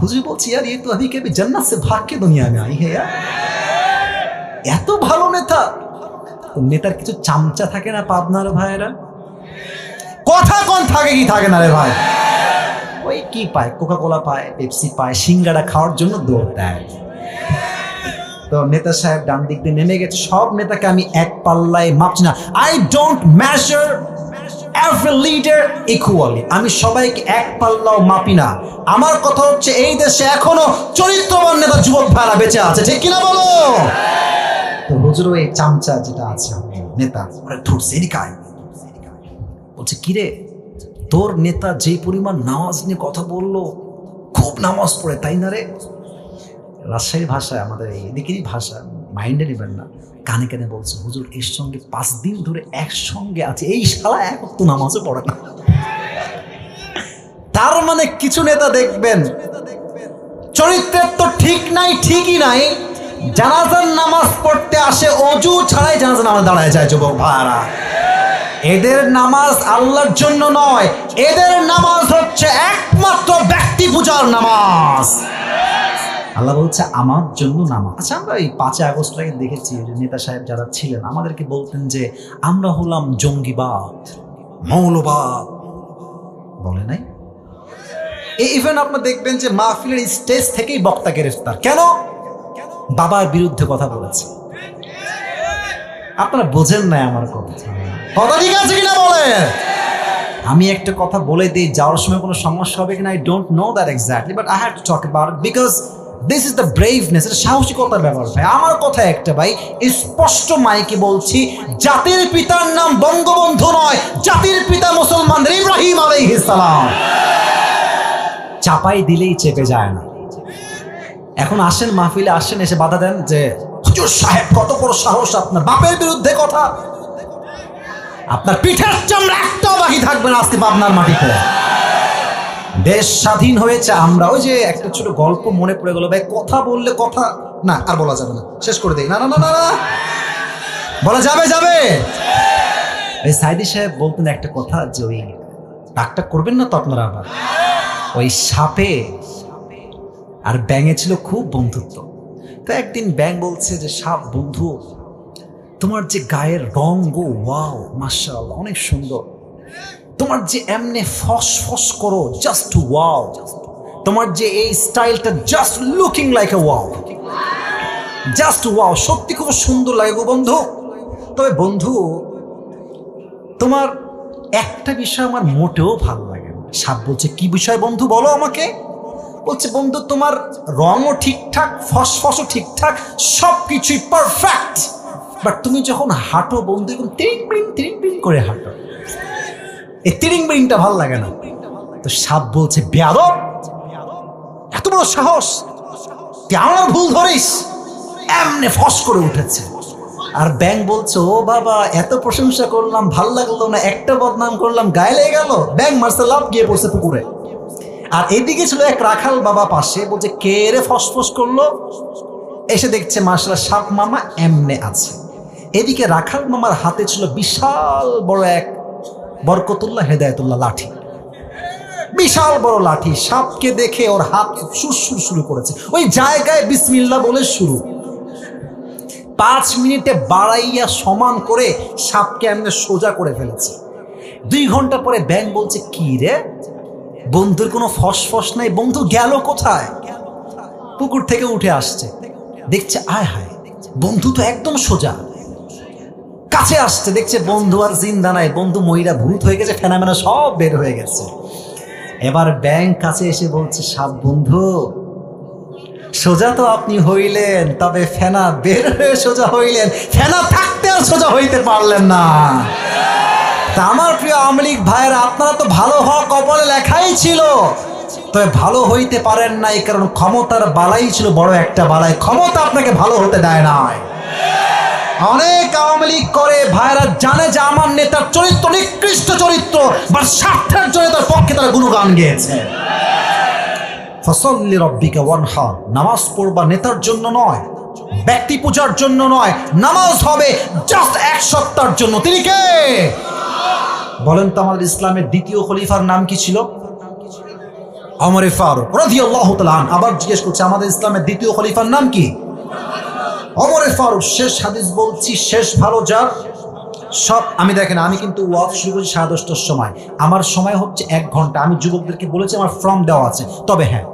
হুজুর বলছি यार ये तो अभी के भी जन्नत से भाग के दुनिया में आई है यार। এত ভালো নেতা। নেতার কিছু চামচা থাকে না পাবনার ভাইয়েরা, কথা কোন থাকে কি থাকে না রে ভাই, ওই কি পায়, কোকা কোলা পায়, পেপসি পায়, সিঙ্গাড়া খাওয়ার জন্য দৌড় দেয়। তো নেতা সাহেব ডান দিক দিয়ে নেমে গেছে। সব নেতাকে আমি এক পাল্লায় মাপছি না, I don't measure every leader equally, আমি সবাইকে এক পাল্লাও মাপি না। আমার কথা হচ্ছে এই দেশে এখনো চরিত্রবান নেতা যুবক ভাইরা বেঁচে আছে, ঠিক কিনা বলো? তো হুজুর ওই চামচা যেটা আছে নেতা, বলছে কিরে, তোর নেতা যে পরিমাণ নামাজ নিয়ে কথা বললো, খুব নামাজ পড়ে তাই না রে? রাজশাহী ভাষায়, আমাদের এদিকেরই ভাষা, মাইন্ডে নেবেন না, কানে কানে বলছে হুজুর এর সঙ্গে 5 দিন ধরে একসঙ্গে আছে, এই শালা এক ওয়াক্ত নামাজও পড়ে না। তার মানে কিছু নেতা দেখবেন চরিত্রের তো ঠিক নাই, ঠিকই নাই, জানাজার নামাজ পড়তে আসে অজু ছাড়াই জানাজার নামাজ দাঁড়ায় যায় যুবক ভাইরা। এদের নামাজ আল্লাহর জন্য নয়, এদের নামাজ হচ্ছে একমাত্র ব্যক্তি পূজার নামাজ। আল্লাহ বলছে আমার জন্য নামাজ। আচ্ছা, আমরা এই 5 আগস্ট আগে দেখেছি যে নেতা সাহেব যারা ছিলেন আমাদেরকে বলতেন যে আমরা হলাম জঙ্গিবাদ, মৌলবাদ, বলে নাই? ইভেন আপনারা দেখবেন যে মাহফিলের স্টেজ থেকেই বক্তা গ্রেফতার, কেন? বাবার বিরুদ্ধে কথা বলেছে। আপনারা বোঝেন না আমার কথা, কথা ঠিক আছে কিনা বলে? আমি একটা কথা বলে দিই, যাওয়ার সময় কোনো সমস্যা হবে কিনা I don't know that exactly, but I have to talk about it because this is the braveness, এটা সাহসিকতার ব্যাপার ভাই। আমার কথা একটা ভাই, স্পষ্ট মাইকে বলছি, জাতির পিতার নাম বঙ্গবন্ধু নয়, জাতির পিতা মুসলমানদের ইব্রাহিম আলাইহিস সালাম। চাপাই দিলেই চেপে যায় না। এখন আসেন মাহফিলে, আসেন, এসে বাধা দেন যে হুজুর সাহেব কত বড় সাহস, আপনার বাপের বিরুদ্ধে কথা, আপনার পিঠের চামড়া একটাও বাকি থাকবে না আজকে পাবনার মাটিতে। দেশ স্বাধীন হয়েছে, আমরা ওই যে একটা ছোট গল্প মনে পড়ে গেল ভাই, কথা বললে কথা না আর বলা যাবে না, শেষ করে দেই। না না না না না, বলা যাবে যাবে। এই সাইদি সাহেব বলতেন একটা কথা, যে ওই ডাকটা করবেন না তো আপনারা, আবার ওই সাপে আর ব্যাঙে ছিল খুব বন্ধুত্ব। তো একদিন ব্যাঙ বলছে যে সাপ, বন্ধু তোমার যে গায়ের রং গো, ওয়াও মাশাআল্লাহ অনেক সুন্দর, তোমার যে এমনে ফস ফস করো, জাস্ট ওয়াও, তোমার যে এই স্টাইলটা just looking like a wow, just wow, সত্যি খুব সুন্দর লাগে গো বন্ধু। তবে বন্ধু তোমার একটা বিষয় আমার মোটেও ভালো লাগে না। সাপ বলছে কি বিষয় বন্ধু, বলো আমাকে। বলছে বন্ধু তোমার রঙও ঠিকঠাক, ফসফসও ঠিকঠাক, সবকিছুই পারফেক্ট, বাট তুমি যখন হাঁটো বন্ধু এরকম তিরিং বিরিং করে হাঁটো, এই তিরিং বিরিংটা ভাল লাগে না। তো সাপ বলছে বেয়াদব, এত বড় সাহস, তুই আমার ভুল ধরিস, এমনি ফস করে উঠেছে। আর ব্যাং বলছে ও বাবা এত প্রশংসা করলাম ভাল লাগলো না, একটা বদনাম করলাম গায়ে লেগে গেল। ব্যাং মারছে লাভ, গিয়ে পড়ছে পুকুরে। আর এদিকে ছিল এক রাখাল বাবা পাশে, বলছে কে রে ফসফস করলো, এসে দেখছে মাশাআল্লাহ সাপ মামা এমনে আছে। এদিকে রাখাল মামার হাতে ছিল বিশাল বড় এক বরকতুল্লাহ হেদায়েতুল্লাহ লাঠি, বিশাল বড় লাঠি। সাপকে দেখে ওর হাত সুরসুর শুরু করেছে, ওই জায়গায় বিসমিল্লাহ বলে শুরু। 5 মিনিটে বাড়াইয়া সমান করে সাপকে এমনি সোজা করে ফেলেছে। 2 ঘন্টা পরে ব্যাং বলছে কি রে বন্ধুর কোনো ফসফস নাই, বন্ধু গেল কোথায়? পুকুর থেকে উঠে আসছে, দেখছে আয় হায় বন্ধু তো একদম সোজা। কাছে আসছে, দেখছে বন্ধু আর জিন্দা নাই, বন্ধু ময়রা ভূত হয়ে গেছে, ফেনামেনা সব বের হয়ে গেছে। এবার ব্যাং কাছে এসে বলছে সাপ বন্ধু সোজা তো আপনি হইলেন, তবে ফেনা বের হয়ে সোজা হইলেন, ফেনা থাকতে আর সোজা হইতে পারলেন না। তা আমার প্রিয় আওয়ামী লীগ ভাইয়েরা, আপনারা তো ভালো হওয়া কপালে লেখাই ছিল, তবে ভালো হইতে পারেন নাই কারণ ক্ষমতার বালাই ছিল বড় একটা বালাই, ক্ষমতা আপনাকে ভালো হতে দেয় নাই। অনেক আওয়ামী লীগ করে ভাইরা জানে যে আমার নেতার চরিত্র নিকৃষ্ট চরিত্র, বা স্বার্থের জন্য তার পক্ষে তারা গুণগান গেয়েছে। ফসল্লি রব্বিকা ওয়ানহার, নামাজ পড়বা নেতার জন্য নয়, ব্যক্তি পূজার জন্য নয়, নামাজ হবে জাস্ট এক সপ্তাহের জন্য। তিনি কে বলেন তো? আমাদের ইসলামের দ্বিতীয় খলিফার নাম কি ছিল? ওমর ফারুক রাদিয়াল্লাহু তাআলা আনহু। আবার জিজ্ঞেস করছে আমাদের ইসলামের দ্বিতীয় খলিফার নাম কি? ওমর ফারুক। শেষ হাদিস বলছি, শেষ ভালো যার সব। আমি দেখেন, আমি কিন্তু ওয়াজ শুরু করছি 10:30টার সময়, আমার সময় হচ্ছে 1 ঘন্টা। আমি যুবকদেরকে বলেছি আমার ফর্ম দেওয়া আছে, তবে হ্যাঁ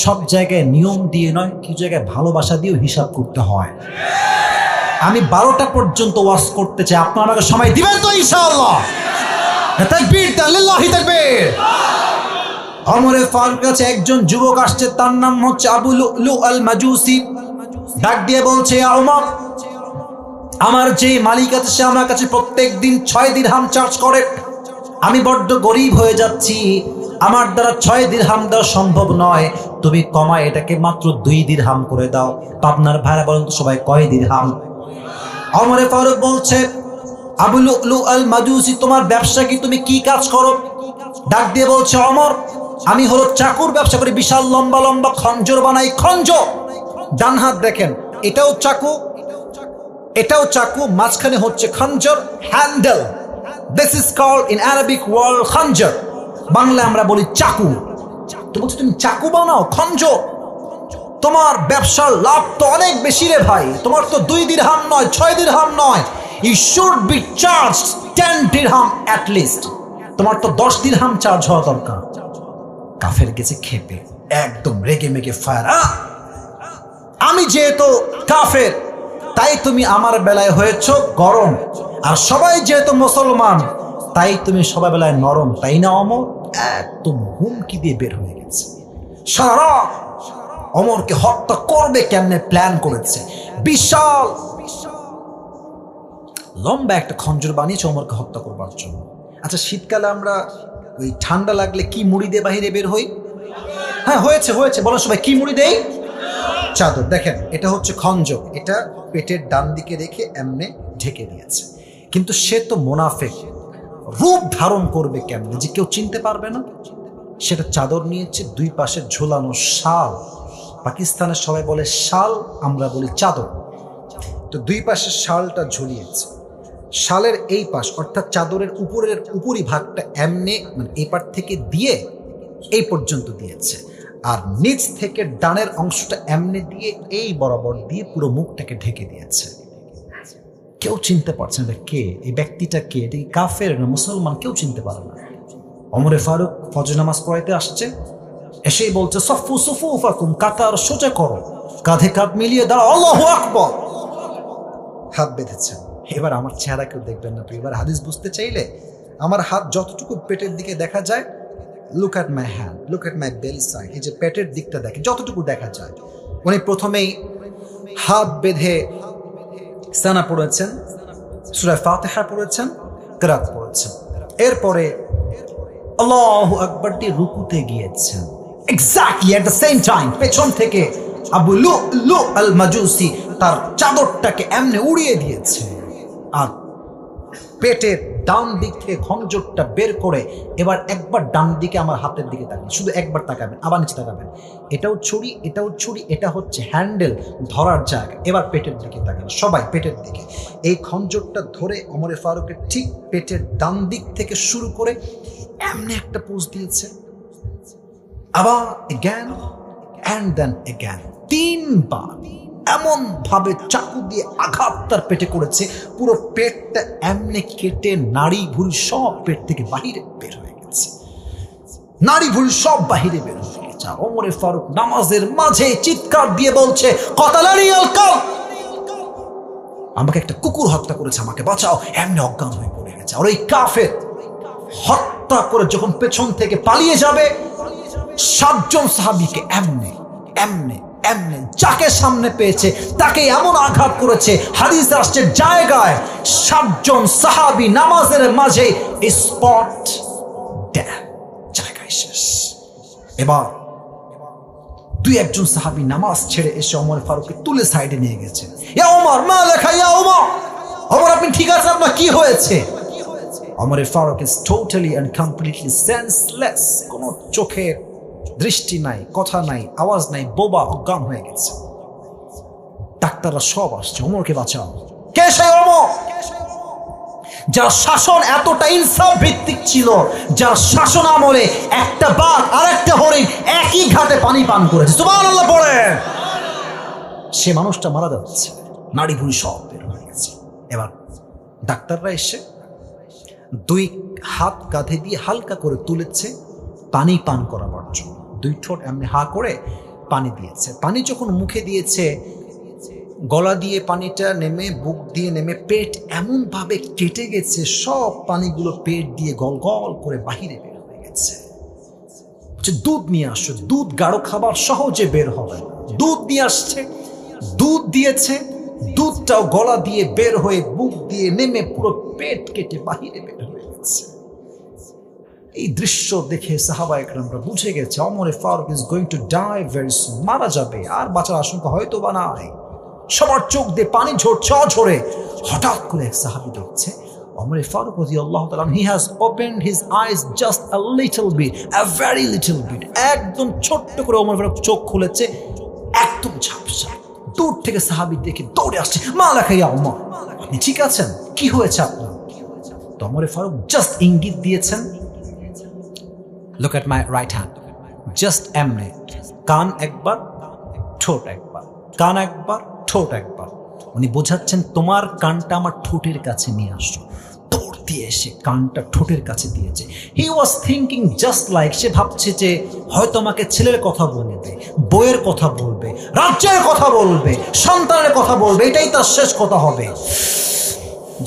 সব জায়গায় নিয়ম দিয়ে নয়, কিছু জায়গায় ভালোবাসা দিয়েও হিসাব করতে হয়। আমি 12টা পর্যন্ত ওয়াজ করতে চাই, আপনারা আমাকে সময় দিবেন তো ইনশাআল্লাহ? তাকবীর লিল্লাহি তাকবীর। ওমর ফারুক কাছে একজন যুবক আসছে, তার নাম হচ্ছে আবু লুলু আল মাজুসি। ডাক দিয়ে বলছে ইয়া ওমর, আমার যে মালিক আছে সে আমার কাছে প্রত্যেক দিন 6 দিরহাম চার্জ করে, আমি বড্ড গরিব হয়ে যাচ্ছি, আমার দ্বারা 6 দিরহাম দেওয়া সম্ভব নয়, তুমি কমায় এটাকে মাত্র 2 দিরহাম করে দাও। আপনার ভাইরা বলেন তো সবাই কয় দিরহাম? ওমর ফারুক বলছে আবু লুলু আল মাজুসি, তোমার ব্যবসা কি, তুমি কি কাজ করো? ডাক দিয়ে বলছে ওমর, আমি হলো চাকুর ব্যবসা করি, বিশাল লম্বা লম্বা খঞ্জর বানাই। খঞ্জর, ডান হাত দেখেন, এটাও চাকু, এটাও চাকু, মাঝখানে হচ্ছে খঞ্জর, handle. This is called in Arabic world খঞ্জর, বাংলা আমরা বলি চাকু। তো বলছো তুমি চাকু বানাও, খঞ্জর, তোমার ব্যবসার লাভ তো অনেক বেশি রে ভাই, তোমার তো 2 দিরহাম নয়, 6 দিরহাম নয়, ইউ শুড বি চার্জড 10 দিরহাম অ্যাট লিস্ট, তোমার তো 10 দিরহাম চার্জ হওয়া দরকার। কাফের গেছে খেপে, একদম রেগে মেগে ফায়ার। আমি যেহেতু কাফের তাই তুমি আমার বেলায় হয়েছ গরম, আর সবাই যেহেতু মুসলমান তাই তুমি সবাই বেলায় নরম, তাই না অমর? একদম হুমকি দিয়ে বের হয়ে গেছে। সারা অমরকে হত্যা করবে কেমনে প্ল্যান করেছে, বিশাল লম্বা একটা খঞ্জর বানিয়েছে অমরকে হত্যা করবার জন্য। আচ্ছা শীতকালে আমরা ওই ঠান্ডা লাগলে কি মুড়ি দিয়ে বাহিরে বের হই? হ্যাঁ হয়েছে হয়েছে, বলো সবাই কি মুড়ি দেই? চাদর। দেখেন এটা হচ্ছে খঞ্জর, এটা পেটের ডান দিকে রেখে এমনে ঢেকে দিয়েছে। কিন্তু সে তো মুনাফিক, রূপ ধারণ করবে কেমনে যে কেউ চিনতে পারবে না, সেটা চাদর নিয়েছে, 2 পাশে ঝোলানো শাল। পাকিস্তানের সবাই বলে শাল, আমরা বলি চাদর। তো 2 পাশে শালটা ঝুলিয়েছে, শালের এই পাশ অর্থাৎ চাদরের উপরি ভাগটা এমনে মানে এই পার থেকে দিয়ে এই পর্যন্ত দিয়েছে, আর নিচ থেকে ডানের অংশটা এমনে দিয়ে এই বরাবর দিয়ে পুরো মুখটাকে ঢেকে দিয়েছে। কেউ চিনতে পারছে না কে এই ব্যক্তিটা, কে, এটা কি কাফের না মুসলমান, কেউ চিনতে পারে না। ওমর ফারুক ফজর নামাজ পড়াইতে আসছে, এসেই বলছে সফু সুফুফাকুম, কাতার সোজা করো, কাঁধে কাঁধ মিলিয়ে দাঁড়াও, আল্লাহু আকবার। হাত বেঁধেছেন। এবার আমার চেহারা কেউ দেখবেন না, এবার হাদিস বুঝতে চাইলে আমার হাত যতটুকু পেটের দিকে দেখা যায় look at my hand, look at my বেলি সাইড, এই যে পেটের দিকটা দেখে যতটুকু দেখা যায়। উনি প্রথমেই হাত বেঁধে সানা পড়েছেন, সূরা ফাতিহা পড়েছেন, কিরাত পড়েছেন। এরপরে আল্লাহু আকবার দিয়ে রুকুতে গিয়েছেন। Exactly at the same time পেছন থেকে আবু লুলু আল মাজুসি তার চাদরটাকে এমনি উড়িয়ে দিয়েছে, আর পেটের ডান দিক থেকে খঞ্জরটা বের করে এবার একবার ডান দিকে আমার হাতের দিকে তাকাবেন, শুধু একবার তাকাবেন, আবার নিচে তাকাবেন। এটাও ছুরি, এটাও ছুরি, এটা হচ্ছে হ্যান্ডেল, ধরার জায়গা। এবার পেটের দিকে তাকাবেন, সবাই পেটের দিকে। এই খঞ্জরটা ধরে ওমর ফারুকের ঠিক পেটের ডান দিক থেকে শুরু করে এমনি একটা পোজ দিয়েছে, আবার এগেন অ্যান্ড দেন এগেন, 3 বার এমন ভাবে চাকু দিয়ে আঘাত তার পেটে করেছে, পুরো পেটটা এমনি কেটে নাড়ি ভুঁড়ি সব পেট থেকে বাহিরে বের হয়ে গেছে, নাড়ি ভুঁড়ি সব বাহিরে বের হয়ে গেছে। ওমর ফারুক নামাজের মাঝে চিৎকার দিয়ে বলছে, কতালানি আল কালব, আমাকে একটা কুকুর হত্যা করেছে, আমাকে বাঁচাও। এমনি অজ্ঞান হয়ে পড়ে গেছে। আর ওই কাফের হত্যা করে যখন পেছন থেকে পালিয়ে যাবে, 7 জন সাহাবীকে এমনি এমনি এমনি যাকে সামনে পেয়েছে তাকে এমন আঘাত করেছে, হাদিস আসছে জায়গায় 7 জন সাহাবী নামাজের মাঝে স্পট ডেথ, জায়গায় শেষ। এবার 2-1 জন সাহাবী নামাজ ছেড়ে এসে ওমর ফারুককে তুলে সাইডে নিয়ে গেছে। ইয়া ওমর, মা লেখা, ইয়া ওমর, ওমর আপনি ঠিক আছেন? আপনার কি হয়েছে? Omar Farooq is totally and completely senseless, কোনো চোখের দৃষ্টি নাই, কথা নাই, আওয়াজ নাই, বোবা, অজ্ঞান হয়ে গেছে। ডাক্তাররা সব আসছে, ওমরকে বাঁচাও। কে সেই ওমর? যার শাসন এতটা ইনসাফ ভিত্তিক ছিল, যার শাসন আমলে একটা বাঘ আর একটা হরিণ একই ঘাটে পানি পান করেছে। সুবহানাল্লাহ পড়ে। সে মানুষটা মারা যাচ্ছে, নাড়ি ভুঁড়ি সব বের হয়ে গেছে। এবার ডাক্তাররা এসে 2 হাত কাঁধে দিয়ে হালকা করে তুলেছে পানি পান করাবার জন্য। 2 ঠোঁট এমনি হা করে পানি দিয়েছে। পানি যখন মুখে দিয়েছে, গলা দিয়ে পানিটা নেমে, বুক দিয়ে নেমে, পেট এমন ভাবে কেটে গেছে, সব পানিগুলো পেট দিয়ে গল গল করে বাহিরে বের হয়ে গেছে। দুধ নিয়ে আসছে, দুধ গাঢ় খাবার সহজে বের হবে, দুধ নিয়ে আসছে, দুধ দিয়েছে, দুধটাও গলা দিয়ে বের হয়ে বুক দিয়ে নেমে পুরো পেট কেটে বাহিরে বের হয়ে গেছে। এই দৃশ্য দেখে সাহাবা একরামরা বুঝে গেছে Omar Farooq is going to die very soon, মারা যাবে, আর বাঁচার আশঙ্কা হয়তো বা নাই। সবার চোখ দিয়ে পানি ঝরছে অঝরে। হঠাৎ করে এক সাহাবী দেখছে ওমর ফারুক রাদিয়াল্লাহু তাআলা, he has opened his eyes just a little bit, a very little bit, একদম ছোট্ট করে ওমর ফারুক চোখ খুলেছে, একদম ঝাপসা। দূর থেকে সাহাবী দেখে দৌড়ে আসছে, মা লেখা ইয়া ওমর, আপনি ঠিক আছেন? কি হয়েছে আপনার? তো ওমর ফারুক জাস্ট ইঙ্গিত দিয়েছেন, look at my right hand, just এমনি কান একবার, ঠোঁট একবার, কান একবার, ঠোঁট একবার। উনি বোঝাচ্ছেন তোমার কানটা আমার ঠোঁটের কাছে নিয়ে আসো। দৌড় দিয়ে এসে কানটা ঠোঁটের কাছে দিয়েছে। হি ওয়াজ থিঙ্কিং জাস্ট লাইক, সে ভাবছে যে হয়তো আমাকে ছেলের কথা বলবে, বইয়ের কথা বলবে, রাজ্যের কথা বলবে, সন্তানের কথা বলবে, এটাই তার শেষ কথা হবে।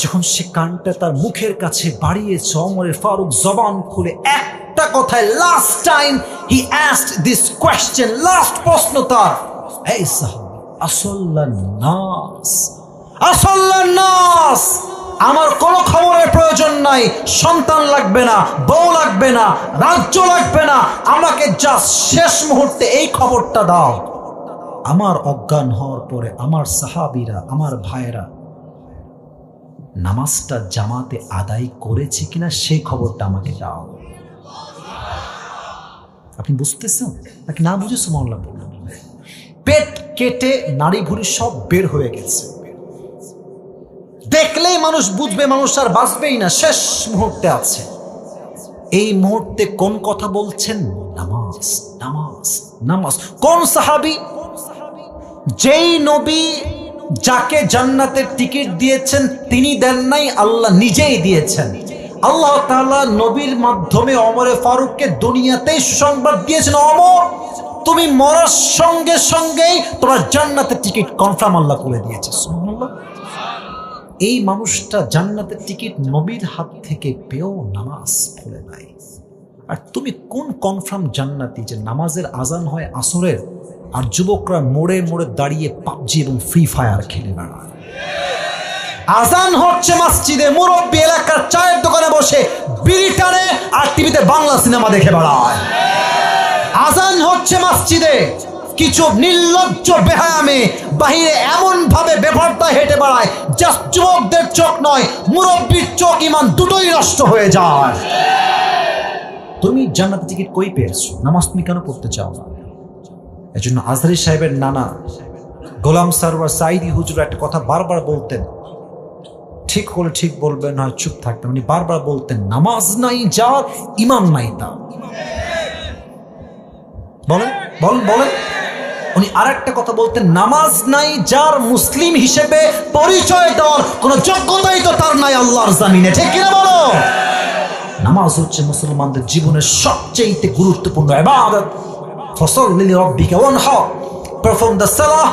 যখন সে কানটা তার মুখের কাছে বাড়িয়েছে, ওমর ফারুক জবান খুলে একটা কথায়, last time he asked this question, last প্রশ্ন তার, এই সাহাবী, আসল্লান নাস, আসল্লান নাস, আমার কোনো খবরের প্রয়োজন নাই, সন্তান লাগবে না, বউ লাগবে না, রাজ্য লাগবে না, আমাকে জাস্ট শেষ মুহূর্তে এই খবরটা দাও, আমার অজ্ঞান হওয়ার পরে আমার সাহাবীরা, আমার ভাইয়েরা নামাজটা জামাতে আদায় করেছে কিনা সেই খবরটা আমাকে দাও। আপনি বুঝতেছেন নাকি না বুঝে সুবহানাল্লাহ বলুন। পেট কেটে নাড়ি ভুঁড়ি সব বের হয়ে গেছে। দেখলেই মানুষ বুঝবে মানুষ আর বাঁচবেই না, শেষ মুহূর্তে আছে। এই মুহূর্তে কোন কথা বলছেন? নামাজ, নামাজ, নামাজ। কোন সাহাবী? যেই নবী যাকে জান্নাতের টিকিট দিয়েছেন তিনি দেন নাই, আল্লাহ নিজেই দিয়েছেন। আল্লাহ তাআলা নবীর মাধ্যমে ওমর ফারুককে দুনিয়াতেই সুসংবাদ দিয়েছেন, ওমর তুমি মরার সঙ্গে সঙ্গেই তোমার জান্নাতের টিকিট কনফার্ম আল্লাহ করে দিয়েছে। সুবহানাল্লাহ। এই মানুষটা জান্নাতের টিকিট নবীর হাত থেকে পেয়েও নামাজ পড়ে নাই। আর তুমি কোন কনফার্ম জান্নাতি যে নামাজের আজান হয় আসরের আর যুবকরা মোড়ে মোড়ে দাঁড়িয়ে পাবজি এবং ফ্রি ফায়ার খেলে বেড়ায়? আজান হচ্ছে মসজিদে, মুরব্বী এলাকার চায়ের দোকানে বসে বিড়ি টানে আর টিভিতে বাংলা সিনেমা দেখে বেড়ায়। আজান হচ্ছে মসজিদে, কিছু নির্লজ্জ বেহায়ামে বাহিরে এমন ভাবে বেপরদায় হেঁটে বেড়ায় জাস্ট যুবকদের চোখ নয়, মুরব্বীর চোখ ইমান দুটোই নষ্ট হয়ে যায়। তুমি জান্নাতের টিকিট কই পেয়েছো? নামাজ তুমি কেন পড়তে চাও না? এজন্য আজহারী সাহেবের নানা গোলাম সারওয়ার সাইদি হুজুর একটা কথা বারবার বলতেন, ঠিক হলে ঠিক বলবেন, হয় চুপ থাকতেন। উনি বারবার বলতেন, নামাজ নাই যার ইমান নাই তার। বলেন বলেন বলেন। উনি আর একটা কথা বলতেন, নামাজ নাই যার মুসলিম হিসেবে পরিচয় দেওয়ার কোন যোগ্যতাই তো তার নাই আল্লাহর জামিনে। ঠিক কিনা বলো? নামাজ হচ্ছে মুসলমানদের জীবনের সবচেয়ে গুরুত্বপূর্ণ ইবাদত। ফাসাল্লি লিরাব্বিকা ওয়ানহার, পারফর্ম দ্য সালাহ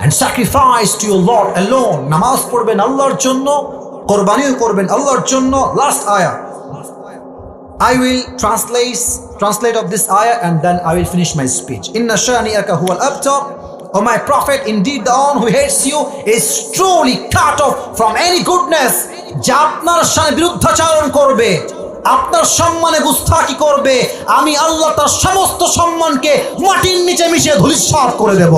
and sacrifice to your Lord alone. নামাজ পড়বেন আল্লাহর জন্য, কোরবানিও করবেন আল্লাহর জন্য। Last ayah, I will translate of this ayah and then I will finish my speech. Inna shani'aka huwal abtar, O my prophet, indeed the one who hates you is truly cut off from any goodness. যা আপনার শানে বিরুদ্ধাচরণ করবে, আপনার সম্মানে গুস্তাখি করবে, আমি আল্লাহ তার সমস্ত সম্মানকে মাটির নিচে মিশিয়ে ধূলিসাৎ করে দেব।